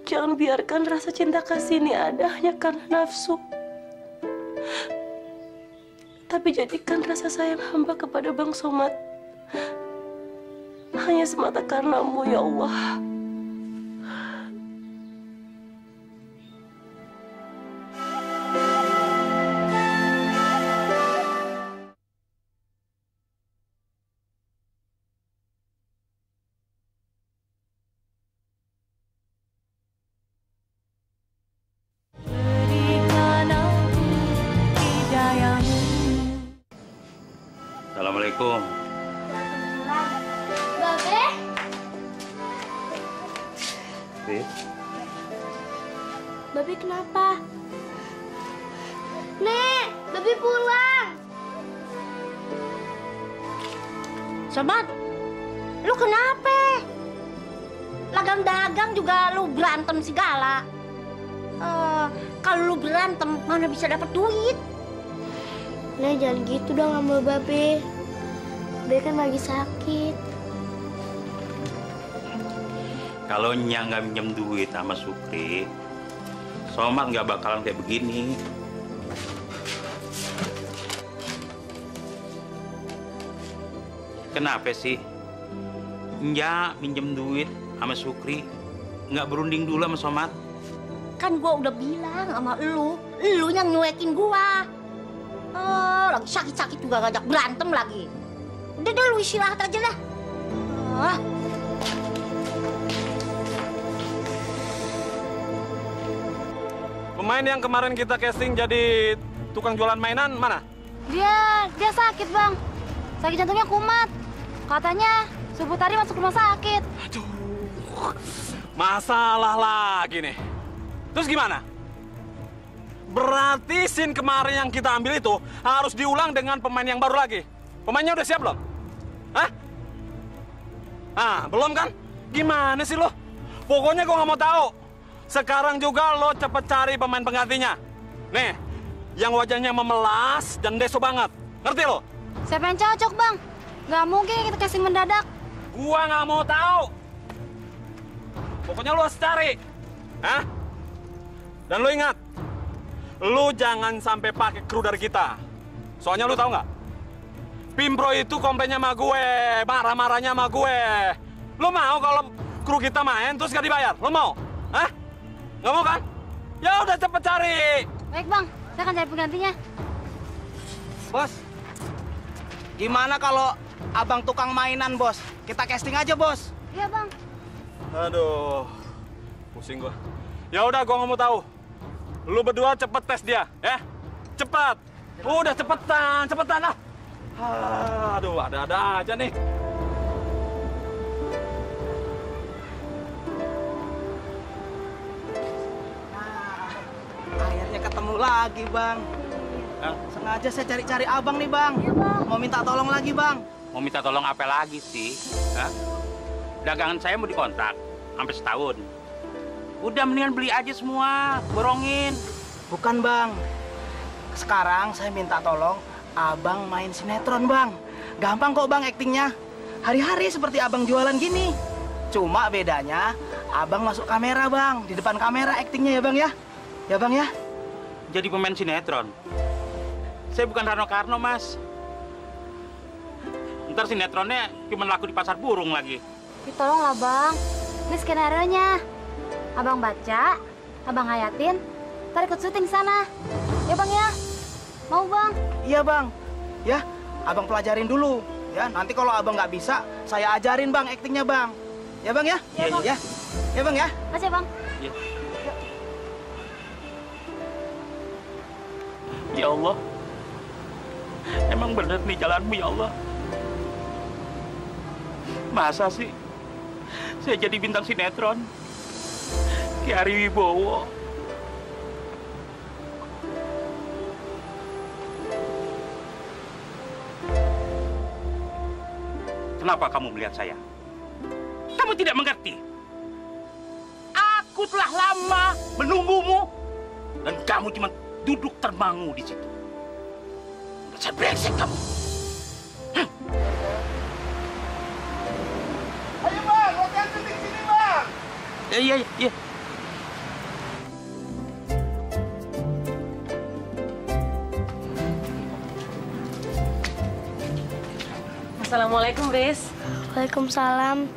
jangan biarkan rasa cinta kasih ini ada hanya karena nafsu. Tapi jadikan rasa sayang hamba kepada Bang Somad hanya semata karena-Mu, ya Allah. Assalamualaikum. Babe? Beb, Babe kenapa? Nek, Babe pulang. Sobat, lu kenapa? Lagang dagang juga lu berantem segala. Kalau lu berantem mana bisa dapat duit? Nek, jangan gitu dong sama Babe. Babe kan lagi sakit. kalau Nya nggak minjem duit sama Sukri, Somad nggak bakalan kayak begini. Kenapa sih Nya minjem duit sama Sukri nggak berunding dulu sama Somad? Kan gua udah bilang sama lu yang nyuekin gua. Lagi sakit-sakit juga ngajak berantem lagi. Udah deh, lu istirahat aja dah. Pemain yang kemarin kita casting jadi tukang jualan mainan mana? Dia sakit, Bang. Sakit jantungnya kumat. Katanya subuh tadi masuk rumah sakit. Aduh, masalah lagi nih. Terus gimana? Berarti scene kemarin yang kita ambil itu harus diulang dengan pemain yang baru lagi. Pemainnya udah siap belum? Hah? Ah, belum kan? Gimana sih lo? Pokoknya gue nggak mau tahu. Sekarang juga lo cepet cari pemain penggantinya. Nih, yang wajahnya memelas dan deso banget. Ngerti lo? Siapa yang cocok, Bang? Nggak mungkin kita kasih mendadak. Gua nggak mau tahu. Pokoknya lo harus cari. Hah? Dan lo ingat, lo jangan sampai pakai kru dari kita. Soalnya lo tahu nggak? Pimpro itu komplainnya sama gue, marah-marahnya sama gue. Lo mau kalau kru kita main terus gak dibayar? Lo mau? Hah? Nggak mau kan? Ya udah cepet cari. Baik, Bang. Saya akan cari penggantinya. Bos, gimana kalau abang tukang mainan, Bos? Kita casting aja, Bos. Iya, Bang. Aduh, pusing gua. Ya udah, gua nggak mau tahu. Lu berdua cepet tes dia, ya? Cepat. Udah cepetan lah. Aduh, ada-ada aja nih. Akhirnya ketemu lagi, Bang. Sengaja saya cari-cari abang nih, Bang. Mau minta tolong lagi, Bang. Mau minta tolong apa lagi sih? Hah? Dagangan saya mau dikontrak sampai setahun. Udah mendingan beli aja semua, borongin. Bukan, Bang. Sekarang saya minta tolong abang main sinetron, Bang. Gampang kok, Bang, aktingnya. Hari-hari seperti abang jualan gini. Cuma bedanya abang masuk kamera, Bang. Di depan kamera aktingnya ya, Bang ya. Ya, Bang ya. Jadi pemain sinetron. Saya bukan Rano Karno, Mas. Ntar sinetronnya cuma laku di pasar burung lagi. Tolonglah, Bang. Ini skenario-nya. Abang baca, abang hayatin, ntar ikut syuting sana. Ya, Bang ya? Mau, Bang? Iya, Bang. Ya, abang pelajarin dulu. Ya, nanti kalau abang nggak bisa, saya ajarin, Bang, aktingnya, Bang. Ya, Bang ya? Iya, Bang. Ya. Ya, Bang ya? Makasih ya, Bang. Ya. Ya Allah, emang bener nih jalanmu ya Allah. Masa sih saya jadi bintang sinetron kayak Ari Wibowo? Kenapa kamu melihat saya? Kamu tidak mengerti. Aku Aku telah lama menunggumu dan kamu cuma duduk termangu di situ. Dasar brengsek kamu. Ayo bang, latihan syuting sini bang. Iya. Assalamualaikum, Riz. Waalaikumsalam.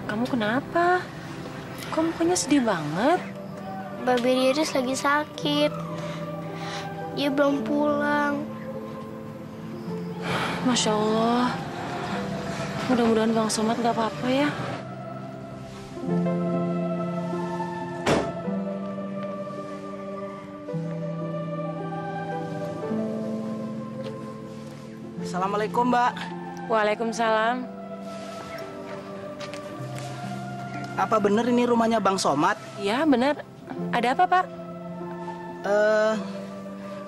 Kamu kenapa? Kok mukanya sedih banget? Babe Riris lagi sakit. Dia belum pulang. Masya Allah. Mudah-mudahan Bang Somad gak apa-apa ya. Assalamualaikum, Mbak. Waalaikumsalam. Apa bener ini rumahnya Bang Somad? Iya, bener. Ada apa, Pak?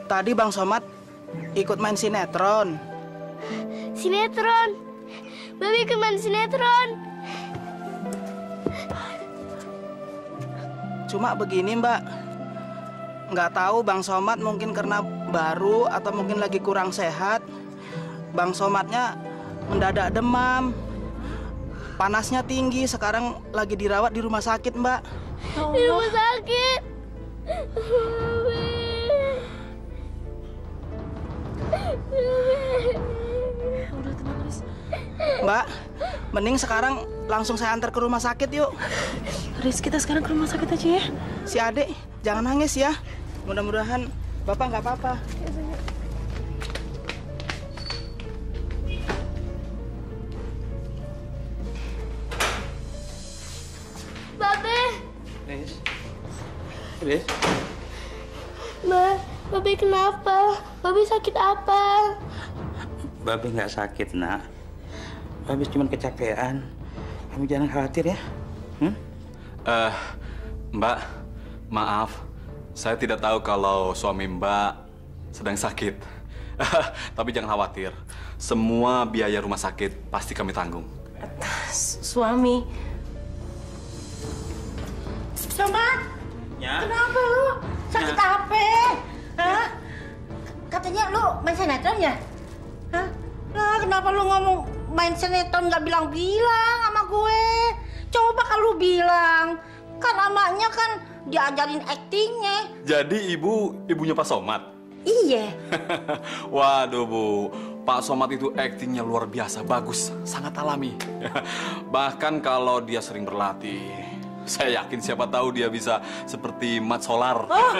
Tadi Bang Somad ikut main sinetron. Sinetron? Babe ikut main sinetron. Cuma begini, Mbak. Nggak tahu Bang Somad mungkin karena baru atau mungkin lagi kurang sehat. Bang Somadnya mendadak demam. Panasnya tinggi, sekarang lagi dirawat di rumah sakit, Mbak. Di rumah sakit. Udah tenang, Riz. Mbak, mending sekarang langsung saya antar ke rumah sakit yuk. Riz, kita sekarang ke rumah sakit aja ya. Si Adek, jangan nangis ya. Mudah-mudahan Bapak nggak apa-apa. Riz? Babe kenapa? Babe sakit apa? Babe nggak sakit, nak. Babe cuma kecapean. Kamu jangan khawatir ya. Mbak, maaf. Saya tidak tahu kalau suami Mbak sedang sakit. Tapi jangan khawatir. Semua biaya rumah sakit pasti kami tanggung. Suami. Somad, Ya. kenapa lu? Sakit apa? Hah? Katanya lu main sinetron ya? Hah? Nah, kenapa lu ngomong main sinetron nggak bilang-bilang sama gue? Coba kalau bilang. Kan amanya kan diajarin aktingnya. Jadi ibunya Pak Somad? Iya. Waduh, Bu. Pak Somad itu aktingnya luar biasa, bagus, sangat alami. Bahkan kalau dia sering berlatih, saya yakin siapa tahu dia bisa seperti Mat Solar. Oh,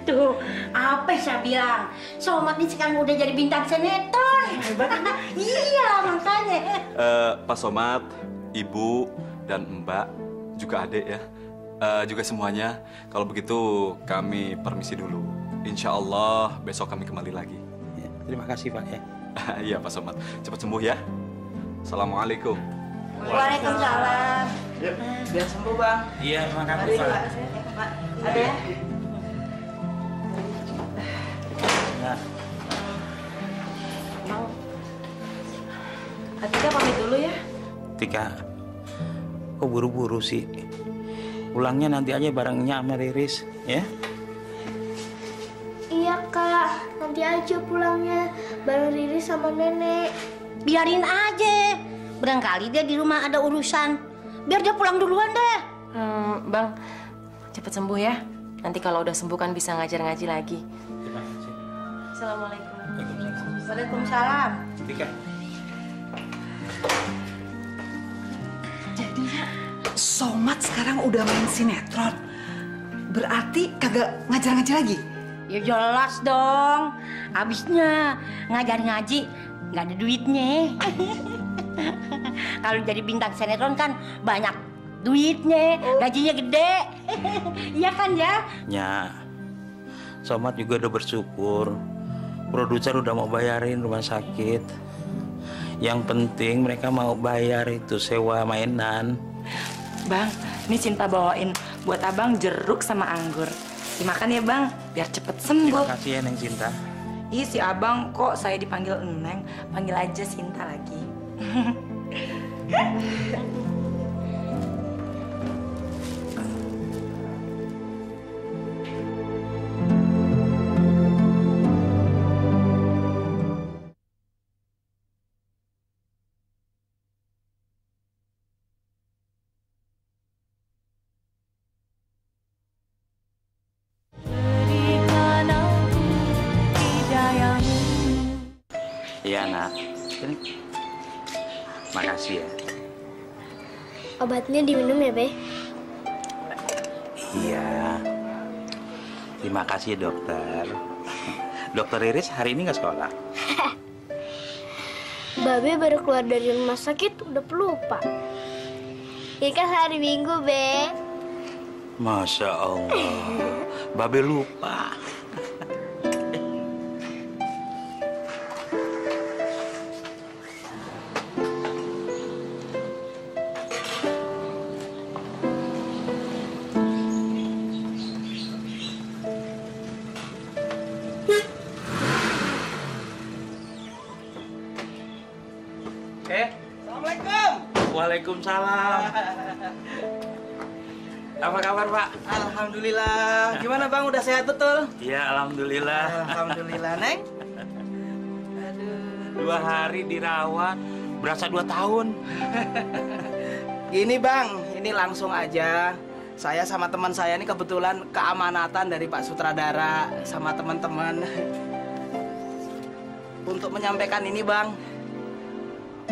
tuh, apa saya bilang? Somad ini sekarang udah jadi bintang sinetron. Iya, makanya. Pak Somad, Ibu, dan Mbak, juga adik ya. Juga semuanya. Kalau begitu kami permisi dulu. Insya Allah besok kami kembali lagi. Ya, terima kasih, Pak ya. Iya, Pak Somad. Cepat sembuh ya. Assalamualaikum. Waalaikumsalam. Biar sembuh, Bang. Iya, terima kasih, Mari, Pak. Pak. Ada ya? Ya. Bang, Atika pamit dulu ya. Tika, kok buru-buru sih? Pulangnya nanti aja barengnya sama Riris, ya? Iya kak, nanti aja pulangnya bareng Riri sama nenek. Biarin aja. Barangkali dia di rumah ada urusan. Biar dia pulang duluan deh. Bang, cepet sembuh ya. Nanti kalau udah sembuh kan bisa ngajar-ngaji lagi. Terima kasih. Assalamualaikum. Waalaikumsalam. Tika. Jadinya Somad sekarang udah main sinetron. Berarti kagak ngajar-ngaji lagi? Ya jelas dong. Abisnya ngajar ngaji nggak ada duitnya. Kalau jadi bintang sinetron kan banyak duitnya, gajinya gede. Iya kan ya? Ya, Somad juga udah bersyukur. Produser udah mau bayarin rumah sakit. Yang penting mereka mau bayar itu sewa mainan. Bang, ini Cinta bawain buat abang jeruk sama anggur. Dimakan ya bang, biar cepet sembuh. Terima kasih ya Neng Cinta. Ih, si abang kok saya dipanggil Eneng, panggil aja Sinta lagi. Iya, Nak. Ini. Makasih ya. Obatnya diminum ya, Be? Iya. Terima kasih, dokter. Dokter Iris hari ini nggak sekolah? Babe baru keluar dari rumah sakit udah pelupa. Ini kan hari Minggu, Be. Masya Allah. Babe lupa. Assalamualaikum. Waalaikumsalam. Apa kabar, Pak? Alhamdulillah. Gimana Bang, udah sehat betul? Iya, alhamdulillah. Alhamdulillah, Neng. 2 hari dirawat, berasa 2 tahun. Gini Bang, ini langsung aja. Saya sama teman saya ini kebetulan keamanatan dari Pak Sutradara sama teman-teman. Untuk menyampaikan ini Bang,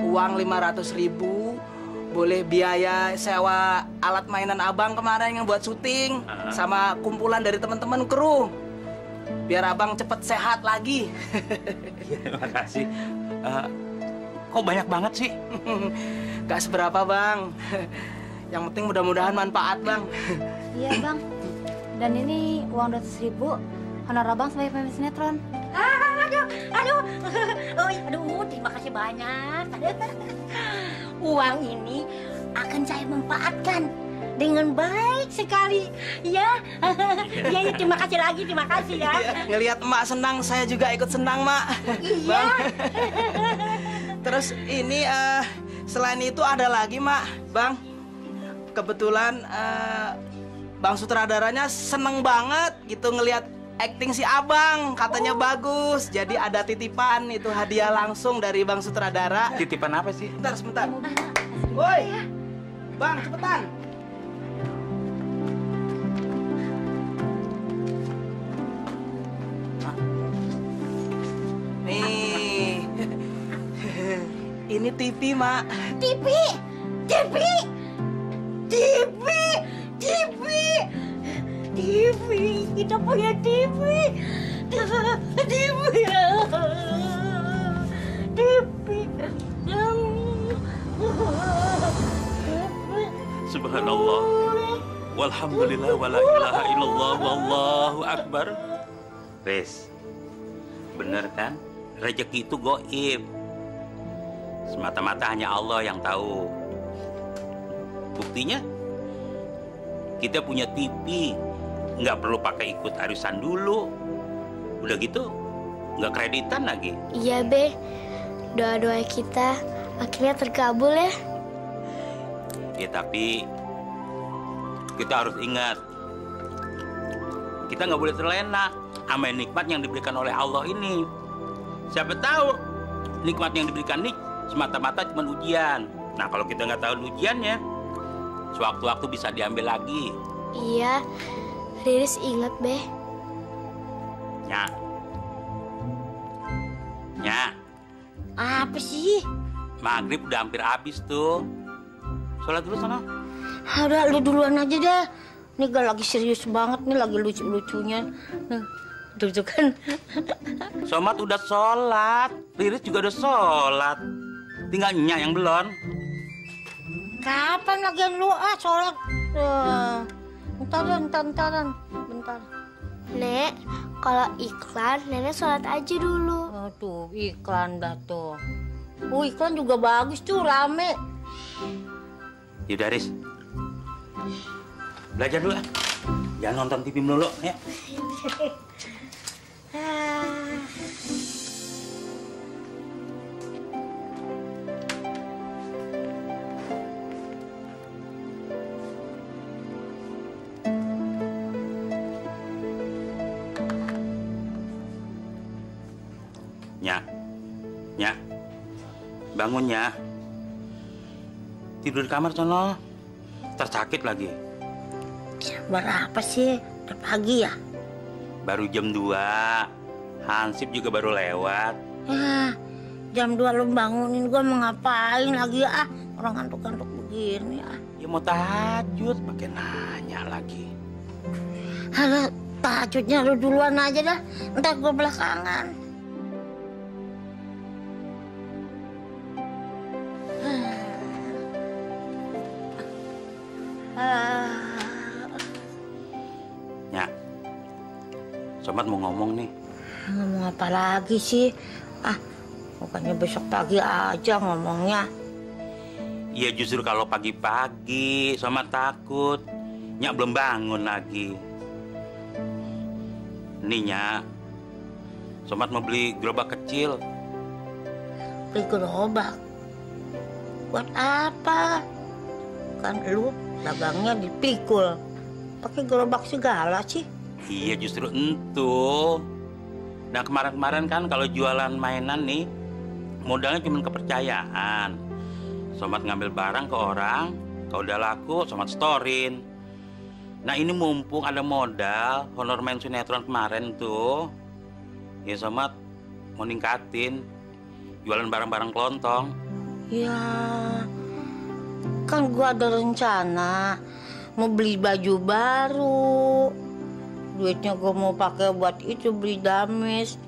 uang 500.000 boleh biaya sewa alat mainan abang kemarin yang buat syuting sama kumpulan dari teman-teman kru. Biar abang cepet sehat lagi. Terima kasih. Kok banyak banget sih? Gak seberapa Bang. Yang penting mudah-mudahan manfaat Bang. Iya Bang. Dan ini uang 200.000 honor abang sebagai pemain sinetron. Aduh, terima kasih banyak. Uang ini akan saya manfaatkan dengan baik sekali, ya. Ya, terima kasih lagi, terima kasih ya. Ngelihat emak senang, saya juga ikut senang, Mak. Iya. Terus ini selain itu ada lagi, Mak, Bang. Kebetulan Bang Sutradaranya seneng banget gitu ngelihat acting si Abang, katanya bagus. Jadi ada titipan, itu hadiah langsung dari Bang Sutradara. Titipan apa sih? Sebentar. Woi, Bang, cepetan. Nih, ini TV, Mak. TV. Kita punya TV. Subhanallah. Walhamdulillah wala ilaha illallah wallahu akbar. Riz, bener kan? Rezeki itu gaib. Semata-mata hanya Allah yang tahu. Buktinya, kita punya TV. Nggak perlu pakai ikut arisan dulu. Udah gitu, nggak kreditan lagi. Iya, Be. Doa-doa kita akhirnya terkabul ya. Ya, tapi kita harus ingat, kita nggak boleh terlena sama nikmat yang diberikan oleh Allah ini. Siapa tahu nikmat yang diberikan ini semata-mata cuma ujian. Nah, kalau kita nggak tahu ujiannya, sewaktu-waktu bisa diambil lagi. Iya, Riris ingat, Be. Nya. Apa sih? Maghrib udah hampir habis tuh. Sholat dulu sana. Udah, lu duluan aja dah. Ini gak lagi serius banget nih, lagi lucu-lucunya. Tuh kan. Somat udah sholat, Riris juga udah sholat. Tinggal Nya yang belum. Kapan lagian lu sholat? Bentar. Nek, kalau iklan, Nenek sholat aja dulu. Tuh, iklan dah tuh. Iklan juga bagus tuh, rame. Yaudah, Riz. Belajar dulu. Jangan nonton TV melulu, ya. Nya, bangun Nya. Tidur di kamar sono. Tersakit lagi. Berapa sih? Udah pagi ya? Baru jam 2. Hansip juga baru lewat. Ya, jam 2 lu bangunin gua mau ngapain lagi ah? Orang ngantuk-ngantuk begini ah. Ya mau tahajud, pakai nanya lagi. Halo, tahajudnya lu duluan aja dah. Ntar gua belakangan. Nya, Somat mau ngomong nih. Ngomong apa lagi sih? Ah, bukannya besok pagi aja ngomongnya. Iya justru kalau pagi-pagi Somat takut. Nya belum bangun lagi. Nih Nya, Somat mau beli gerobak kecil. Beli gerobak? Buat apa? Kan lu dagangnya dipikul. Pakai gerobak segala sih. Iya justru entu. Nah kemarin-kemarin kan kalau jualan mainan nih, modalnya cuma kepercayaan. Somat ngambil barang ke orang, kalau udah laku Somat storin. Nah ini mumpung ada modal, honor main sinetron kemarin tuh, ya Somat mau ningkatin jualan barang-barang kelontong. Ya, kan gua ada rencana mau beli baju baru. Duitnya gua mau pakai buat itu, beli damis.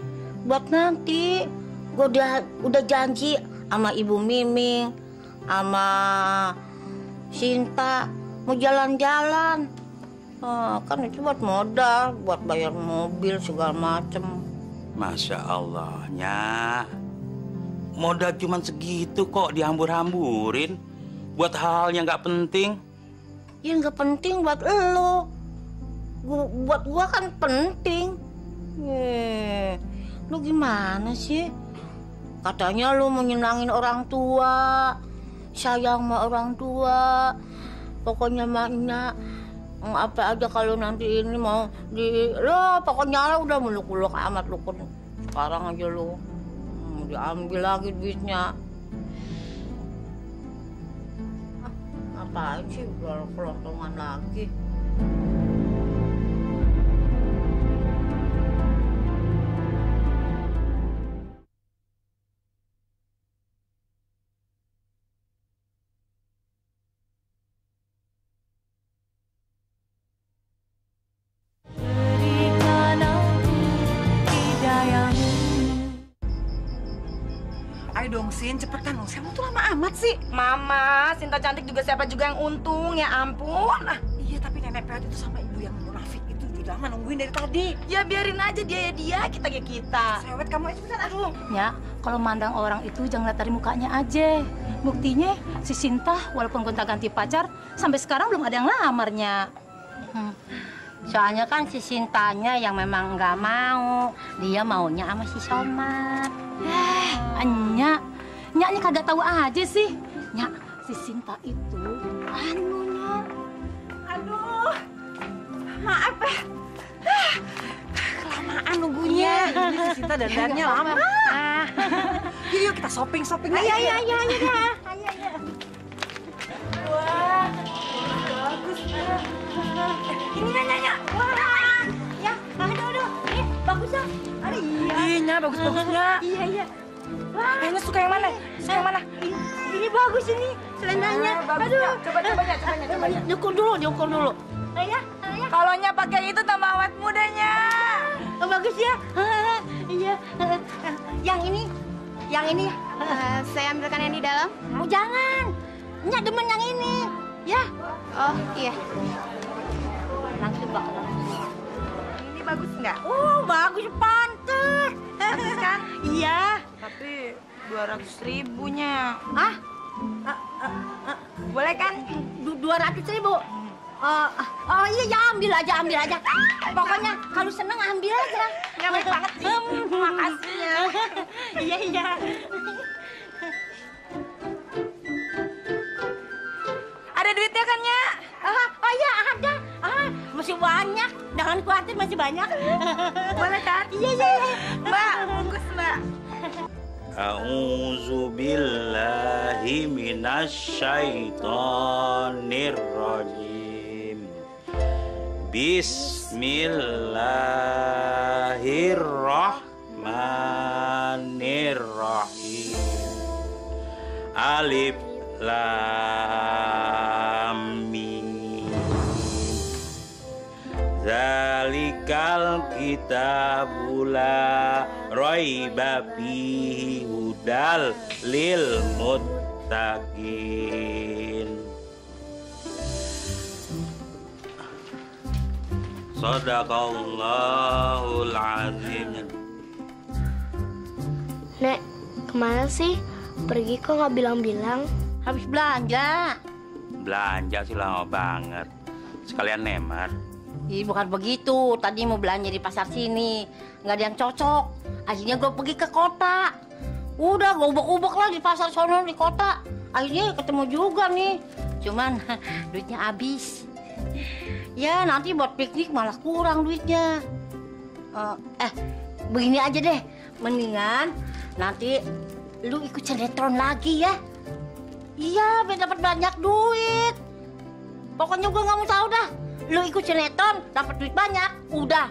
Buat nanti gua udah janji sama Ibu Miming, sama Sinta mau jalan-jalan. Kan itu buat modal, buat bayar mobil segala macem. Masya Allah, Nya. Modal cuma segitu kok dihambur-hamburin buat hal yang nggak penting. Ya nggak penting buat lo. Buat gua kan penting. Lu gimana sih? Katanya lu mau nyenangin orang tua, sayang sama orang tua. Pokoknya maknya apa aja kalau nanti ini mau lo pokoknya udah muluk-muluk amat lu kan. Sekarang aja lu diambil lagi duitnya. Ngapain sih jual kelontongan lagi? Ayo dong, Sin, cepetan dong. Kamu tuh lama amat sih. Mama, Sinta cantik juga siapa juga yang untung, ya ampun. Iya, tapi nenek Peot itu sama ibu yang munafik itu udah lama nungguin dari tadi. Ya biarin aja dia ya dia, kita ya kita. Sewet kamu aja cepetan, aduh. Ya, kalau mandang orang itu jangan lihat dari mukanya aja. Buktinya si Sinta walaupun gonta-ganti pacar, sampai sekarang belum ada yang lamarnya. Soalnya kan si Sintanya yang memang nggak mau. Dia maunya sama si Somat. Nya ini kagak tahu aja sih. Nya, si Sinta itu anunya. Aduh, maaf ya. Kelamaan nunggunya. Ini si Sinta dandannya lama. Yuk kita shopping lagi. Ayo. Wah, bagus. Ini Nya. Wah, ya, aduh. Ini bagus ya. Iya, bagus-bagusnya. Iya. Wah, Nya suka yang mana? Ini bagus ini, selendangnya. Aduh, coba. Diukur dulu. Ayah. Kalau Nya pakai itu tambah awet mudanya. Oh, bagus ya. Iya. Yang ini. Saya ambilkan yang di dalam. Oh, jangan. Nya demen yang ini. Ya. Oh, iya. Langsung Mbak. Ini bagus nggak? Oh, bagus, pantes. Bagus kan? Iya. Tapi 200.000-nya. Hah? Boleh kan? 200.000. Oh iya ya, ambil aja. Pokoknya kalau seneng ambil aja. Baik banget sih. Makasih ya. Iya. Ada duitnya kan, Nya? Oh ya ada. Masih banyak. Jangan khawatir, masih banyak. Boleh kan? Iya. Mbak, bungkus Mbak. A'udzu billahi minasyaitonir rajim. Bismillahirrahmanirrahim. Alif Lam Mim. Zalikal kitabu la raiba fihi hudal lil muttaqin. Shadaqallahul azim. Nek, kemana sih? Pergi kok nggak bilang-bilang? Habis belanja. Belanja sih lama banget. Sekalian nemar. Ih, bukan begitu. Tadi mau belanja di pasar sini. Nggak ada yang cocok. Akhirnya gue pergi ke kota. Udah, gue ubek-ubek lah di pasar sono di kota. Akhirnya ketemu juga nih. Cuman duitnya habis. Ya, nanti buat piknik malah kurang duitnya. Begini aja deh. Mendingan nanti lu ikut sinetron lagi ya. Iya, biar dapat banyak duit. Pokoknya gue nggak mau tahu dah. Lu ikut sinetron, dapat duit banyak. Udah,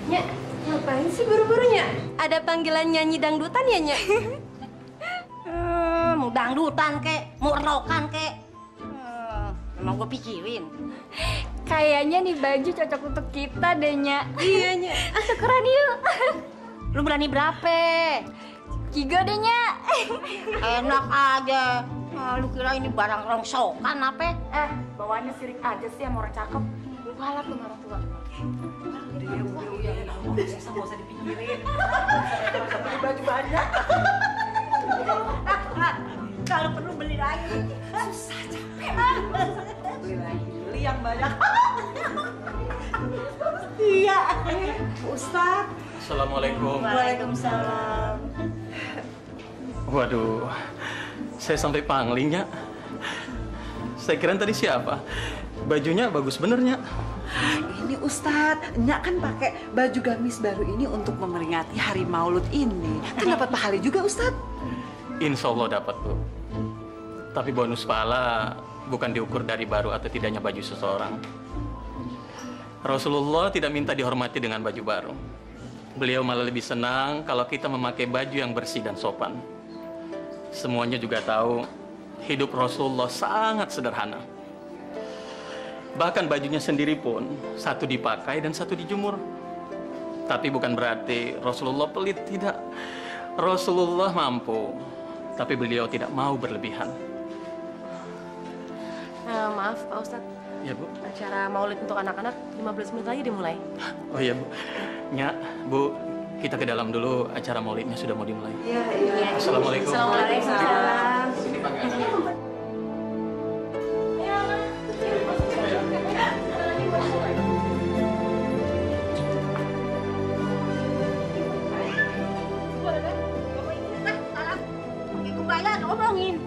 Nya, ngapain sih buru-burunya? Ada panggilan nyanyi dangdutan ya, Nya? mau dangdutan kek, mau rokan kek. Emang gue pikirin. Kayaknya nih baju cocok untuk kita deh, Nya. Iya, Nya. Tukeran yuk. Lu berani berapa? 3 deh, Nya. Enak aja. Lu kira ini barang rongsokan apa? Bawaannya sirik aja sih sama orang cakep. Lu kalah tuh sama orang tua. Udah, nggak usah dipikirin. Beli baju banyak. Kalau perlu beli lagi. Susah, capek. Beli lagi, beli yang banyak. Iya. Ustaz. Assalamualaikum. Waalaikumsalam. Waduh, saya sampai panglingnya. Saya kira tadi siapa? Bajunya bagus benernya. Ini Ustadz, Nyak kan pakai baju gamis baru ini untuk memperingati hari Maulud ini. Kan dapat pahala juga Ustadz. Insya Allah dapat, Bu. Tapi bonus pahala bukan diukur dari baru atau tidaknya baju seseorang. Rasulullah tidak minta dihormati dengan baju baru. Beliau malah lebih senang kalau kita memakai baju yang bersih dan sopan. Semuanya juga tahu hidup Rasulullah sangat sederhana. Bahkan bajunya sendiri pun satu dipakai dan satu dijemur. Tapi bukan berarti Rasulullah pelit, tidak. Rasulullah mampu, tapi beliau tidak mau berlebihan. Maaf, Pak Ustadz. Ya, Bu. Acara maulid untuk anak-anak 15 menit lagi dimulai. Oh iya, Bu. Nyak, Bu, kita ke dalam dulu. Acara maulidnya sudah mau dimulai. Iya. Assalamualaikum. Waalaikumsalam. Sini, Pak. Kebaya diomongin.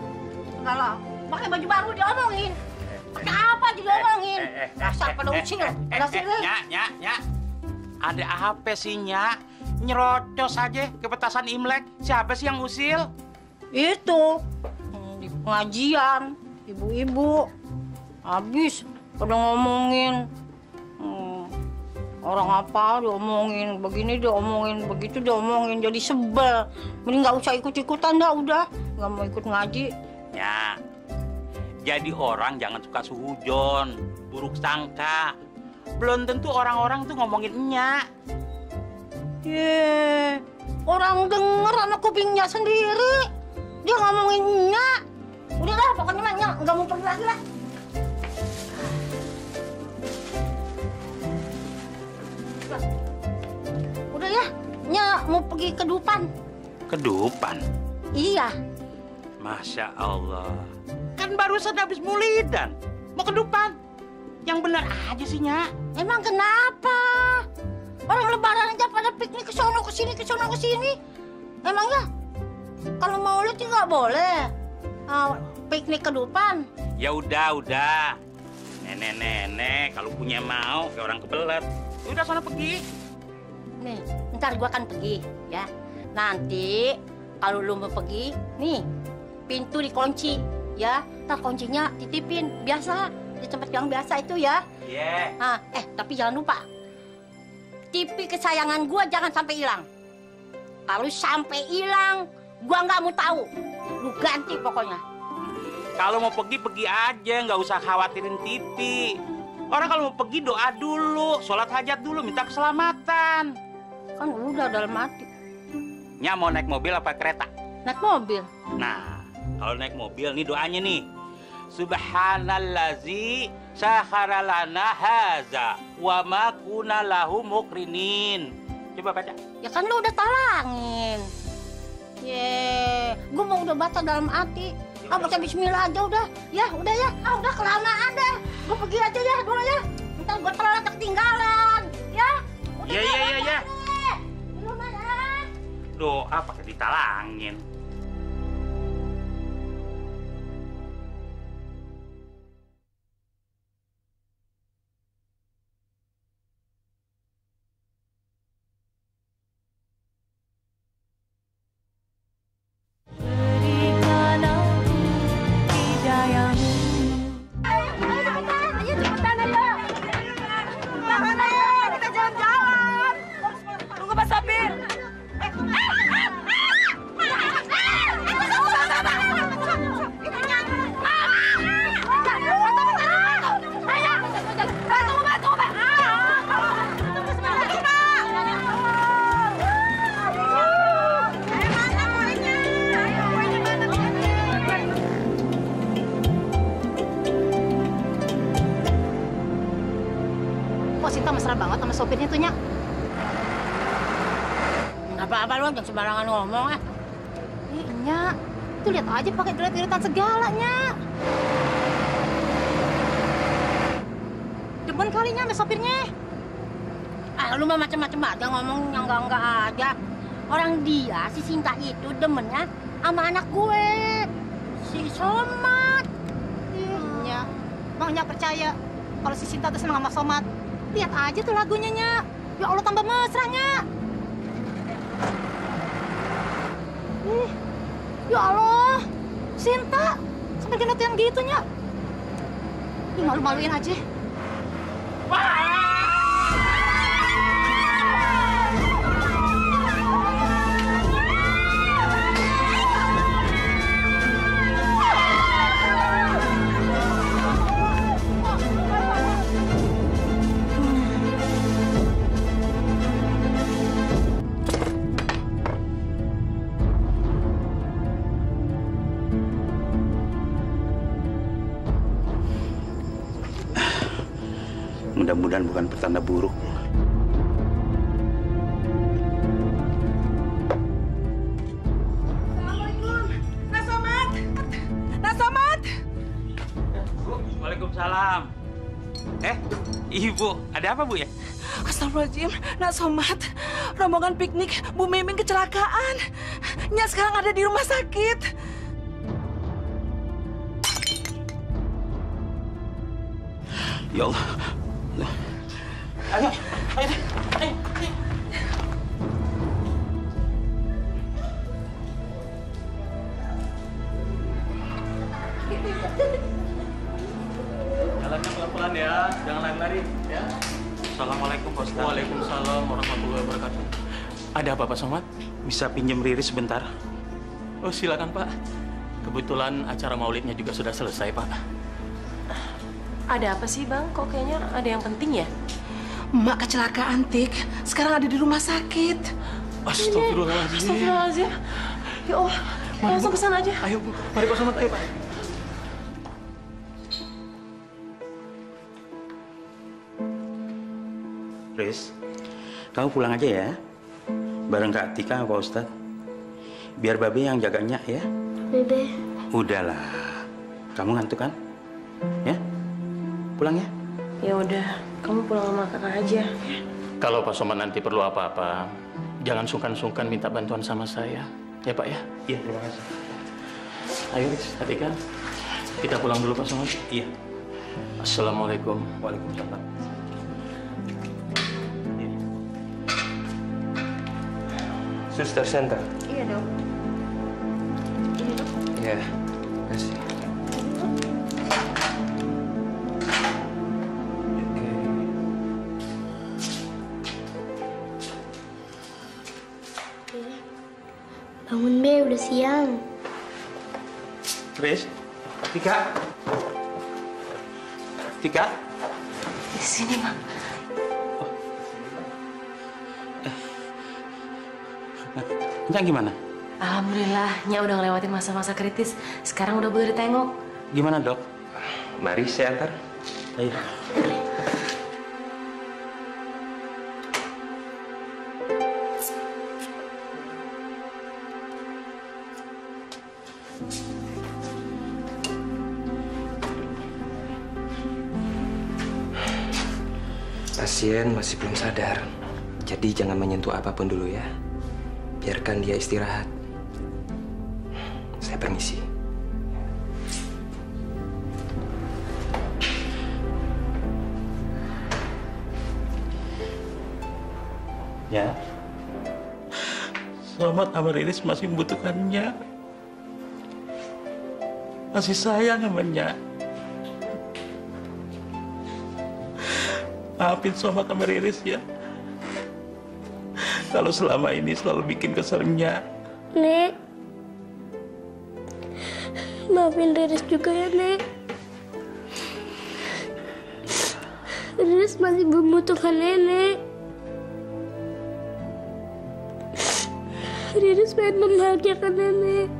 Enggak lah, pakai baju baru diomongin. Pakai apa juga diomongin. Dasar pada usil. Nyak. Ada apa sih, Nyak? Nyerocos aja ke petasan Imlek. Siapa sih yang usil? Itu di pengajian, ibu-ibu. Habis pada ngomongin orang apa diomongin, begini diomongin, begitu diomongin, jadi sebel. Mending nggak usah ikut-ikutan dah, udah nggak mau ikut ngaji. Ya, jadi orang jangan suka suhujon, buruk sangka. Belum tentu orang-orang tuh ngomongin Nyak. Orang denger sama kupingnya sendiri. Dia ngomongin Nyak. Udah lah, pokoknya mah Nyak nggak mau pergi lagi lah. Udah ya, Nyak mau pergi ke Dupan. Ke Dupan? Iya. Masya Allah. Kan barusan habis mulidan. Mau ke Dupan. Yang benar aja sih, Nyak. Emang kenapa? Orang lebaran aja pada piknik ke sono ke sini, ke sono ke sini. Emangnya kalau Maulid nggak boleh piknik ke depan? Ya udah. Nenek kalau punya mau kayak orang kebelet. Udah sana pergi. Nih, ntar gua akan pergi ya. Nanti kalau lu mau pergi, nih pintu dikunci ya. Ntar kuncinya titipin biasa di tempat yang biasa itu ya. Iya. Tapi jangan lupa. TV kesayangan gua jangan sampai hilang. Kalau sampai hilang, gua nggak mau tahu. Lu ganti pokoknya. Kalau mau pergi aja, nggak usah khawatirin TV. Orang kalau mau pergi doa dulu, sholat hajat dulu, minta keselamatan. Kan udah dalam hati. Nya mau naik mobil apa kereta? Naik mobil. Nah, kalau naik mobil nih doanya nih. Subhanallazi sakhara lana haza wa ma kunna lahu muqrinin. Coba baca. Ya kan lu udah talangin. Gue mau udah baca dalam hati. Baca bismillah aja udah. Ya, udah ya. Udah kelamaan deh. Gue pergi aja ya dulu ya. Ntar gue telat ketinggalan. Ya. Iya. Doa pakai ditalangin. Sinta mesra banget sama sopirnya tuh, Nyak. Apa-apa lu jangan sembarangan ngomong ah. Nyak, tuh lihat aja pakai gelet-geletan segala, Nyak. Demen kalinya sama sopirnya. Lu mah macam-macam aja ngomong yang enggak aja. Orang dia, si Sinta itu demennya sama anak gue. Si Somat. Nyak, Bang Nyak percaya kalau si Sinta tuh senang sama Somat. Lihat aja tuh lagunya, Nyak. Ya Allah, tambah mesra, Nyak. Ya Allah, Sinta sampai genetian gitu, Nyak. Ih, malu-maluin aja. Mudah-mudahan bukan pertanda buruk. Assalamualaikum, Nak Somat. Nak Somat. Waalaikumsalam. Ibu, ada apa Bu ya? Astagfirullahaladzim, Nak Somat. Rombongan piknik Bu Mimin kecelakaan. Nyak sekarang ada di rumah sakit. Ya Allah. Ayo. Jalannya pelan-pelan ya, jangan lari-lari ya. Assalamualaikum Pak Ustaz. Waalaikumsalam warahmatullahi wabarakatuh. Ada apa Pak Somad? Bisa pinjam Riris sebentar? Oh silakan Pak. Kebetulan acara maulidnya juga sudah selesai Pak. Ada apa sih Bang? Kok kayaknya ada yang penting ya? Emak kecelakaan, Tik. Sekarang ada di rumah sakit. Astagfirullahaladzim. Astagfirullahaladzim. Ya Allah, langsung ke sana aja. Ayo Bu, mari Pak Somad, ayo Pak. Riz, kamu pulang aja ya. Bareng Kak Atika sama Pak Ustadz. Biar Babe yang jaganya ya. Dede. Udahlah. Kamu ngantuk kan? Ya? Pulang ya? Ya udah, kamu pulang sama kakak aja. Kalau Pak Somad nanti perlu apa-apa, jangan sungkan-sungkan minta bantuan sama saya. Ya Pak ya? Iya, terima kasih. Ayo Riz, Atika. Kita pulang dulu Pak Somad. Iya. Assalamualaikum. Waalaikumsalam. Suster Santa. Iya dok. Ini dok. Ya, kasih. Bangun Be, udah siang. Riz, Tika. Tika. Di sini, Mak. Nya gimana? Alhamdulillah, Nya udah ngelewatin masa-masa kritis. Sekarang udah boleh ditengok. Gimana, Dok? Mari saya antar. Ayo. Pasien masih belum sadar, jadi jangan menyentuh apapun dulu ya. Biarkan dia istirahat. Saya permisi. Ya. Somad sama Riris masih membutuhkannya. Masih sayang sama Nya. Maafin Somad sama Riris ya. Kalau selama ini selalu bikin kesel Nya. Nek. Maafin Riris juga ya, Nek. Riris masih membutuhkan Nenek. Riris pengen membahagiakan Nenek.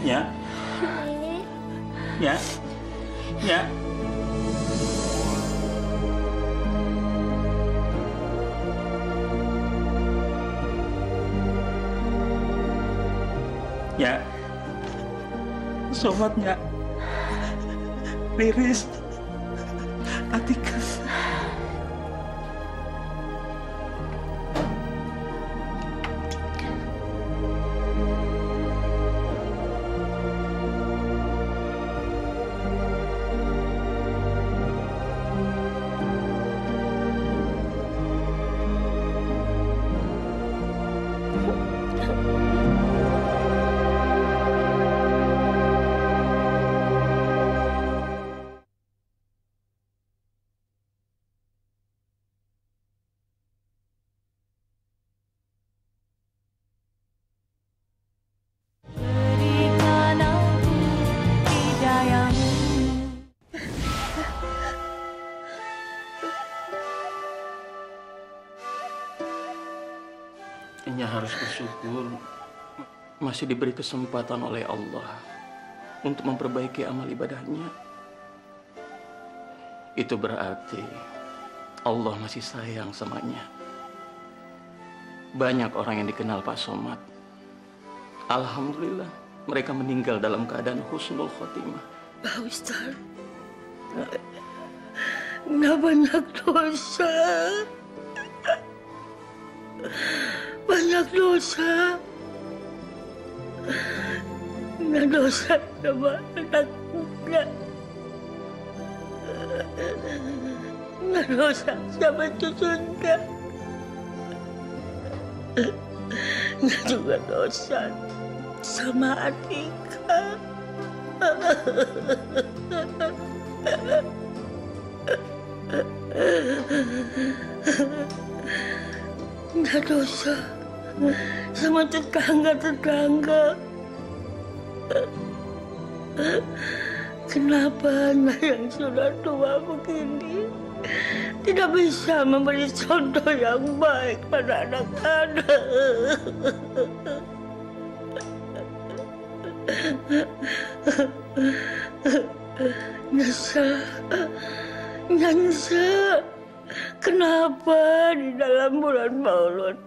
Ya. Ya. Ya. Ya. Somatnya. Riris. Atika. Nya harus bersyukur masih diberi kesempatan oleh Allah untuk memperbaiki amal ibadahnya. Itu berarti Allah masih sayang sama Nya. Banyak orang yang dikenal Pak Somad. Alhamdulillah mereka meninggal dalam keadaan husnul khotimah. Pak Ustaz, nggak banyak dosa. Banyak dosa. Nggak dosa sama anaknya. Nggak dosa sama cucunya. Nggak juga dosa sama Atika. Nggak dosa sama tetangga-tetangga. Kenapa anak yang sudah tua begini tidak bisa memberi contoh yang baik pada anak-anak. Nyesa, kenapa di dalam bulan Maulud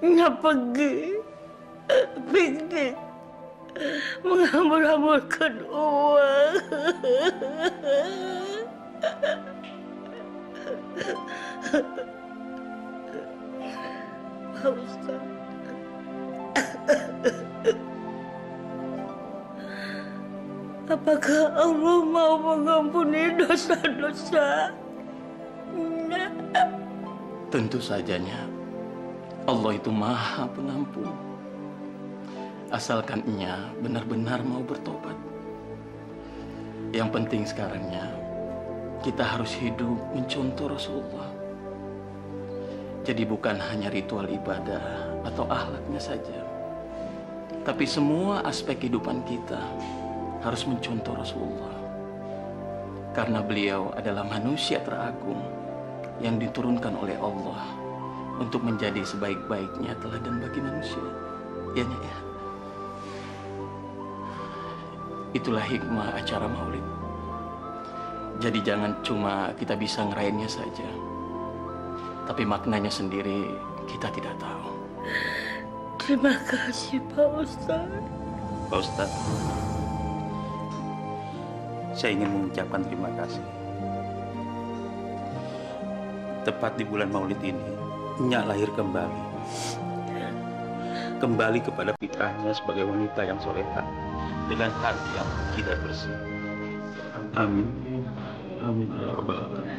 Nya pergi piknik menghambur-hamburkan uang? Pak Ustaz, apakah Allah mau mengampuni dosa-dosa? Tentu saja, Nya. Allah itu Maha Pengampun. Asalkan Nya benar-benar mau bertobat. Yang penting sekarangnya kita harus hidup mencontoh Rasulullah. Jadi bukan hanya ritual ibadah atau akhlaknya saja, tapi semua aspek kehidupan kita harus mencontoh Rasulullah. Karena beliau adalah manusia teragung yang diturunkan oleh Allah untuk menjadi sebaik-baiknya teladan bagi manusia. Ya, Nya, ya. Itulah hikmah acara Maulid. Jadi jangan cuma kita bisa ngerayainnya saja, tapi maknanya sendiri kita tidak tahu. Terima kasih, Pak Ustadz. Pak Ustadz, saya ingin mengucapkan terima kasih. Tepat di bulan Maulid ini, Nya lahir kembali. Kembali kepada fitrahnya sebagai wanita yang soleha dengan hati yang tidak bersih. Amin. Amin ya Rabbal Alamin.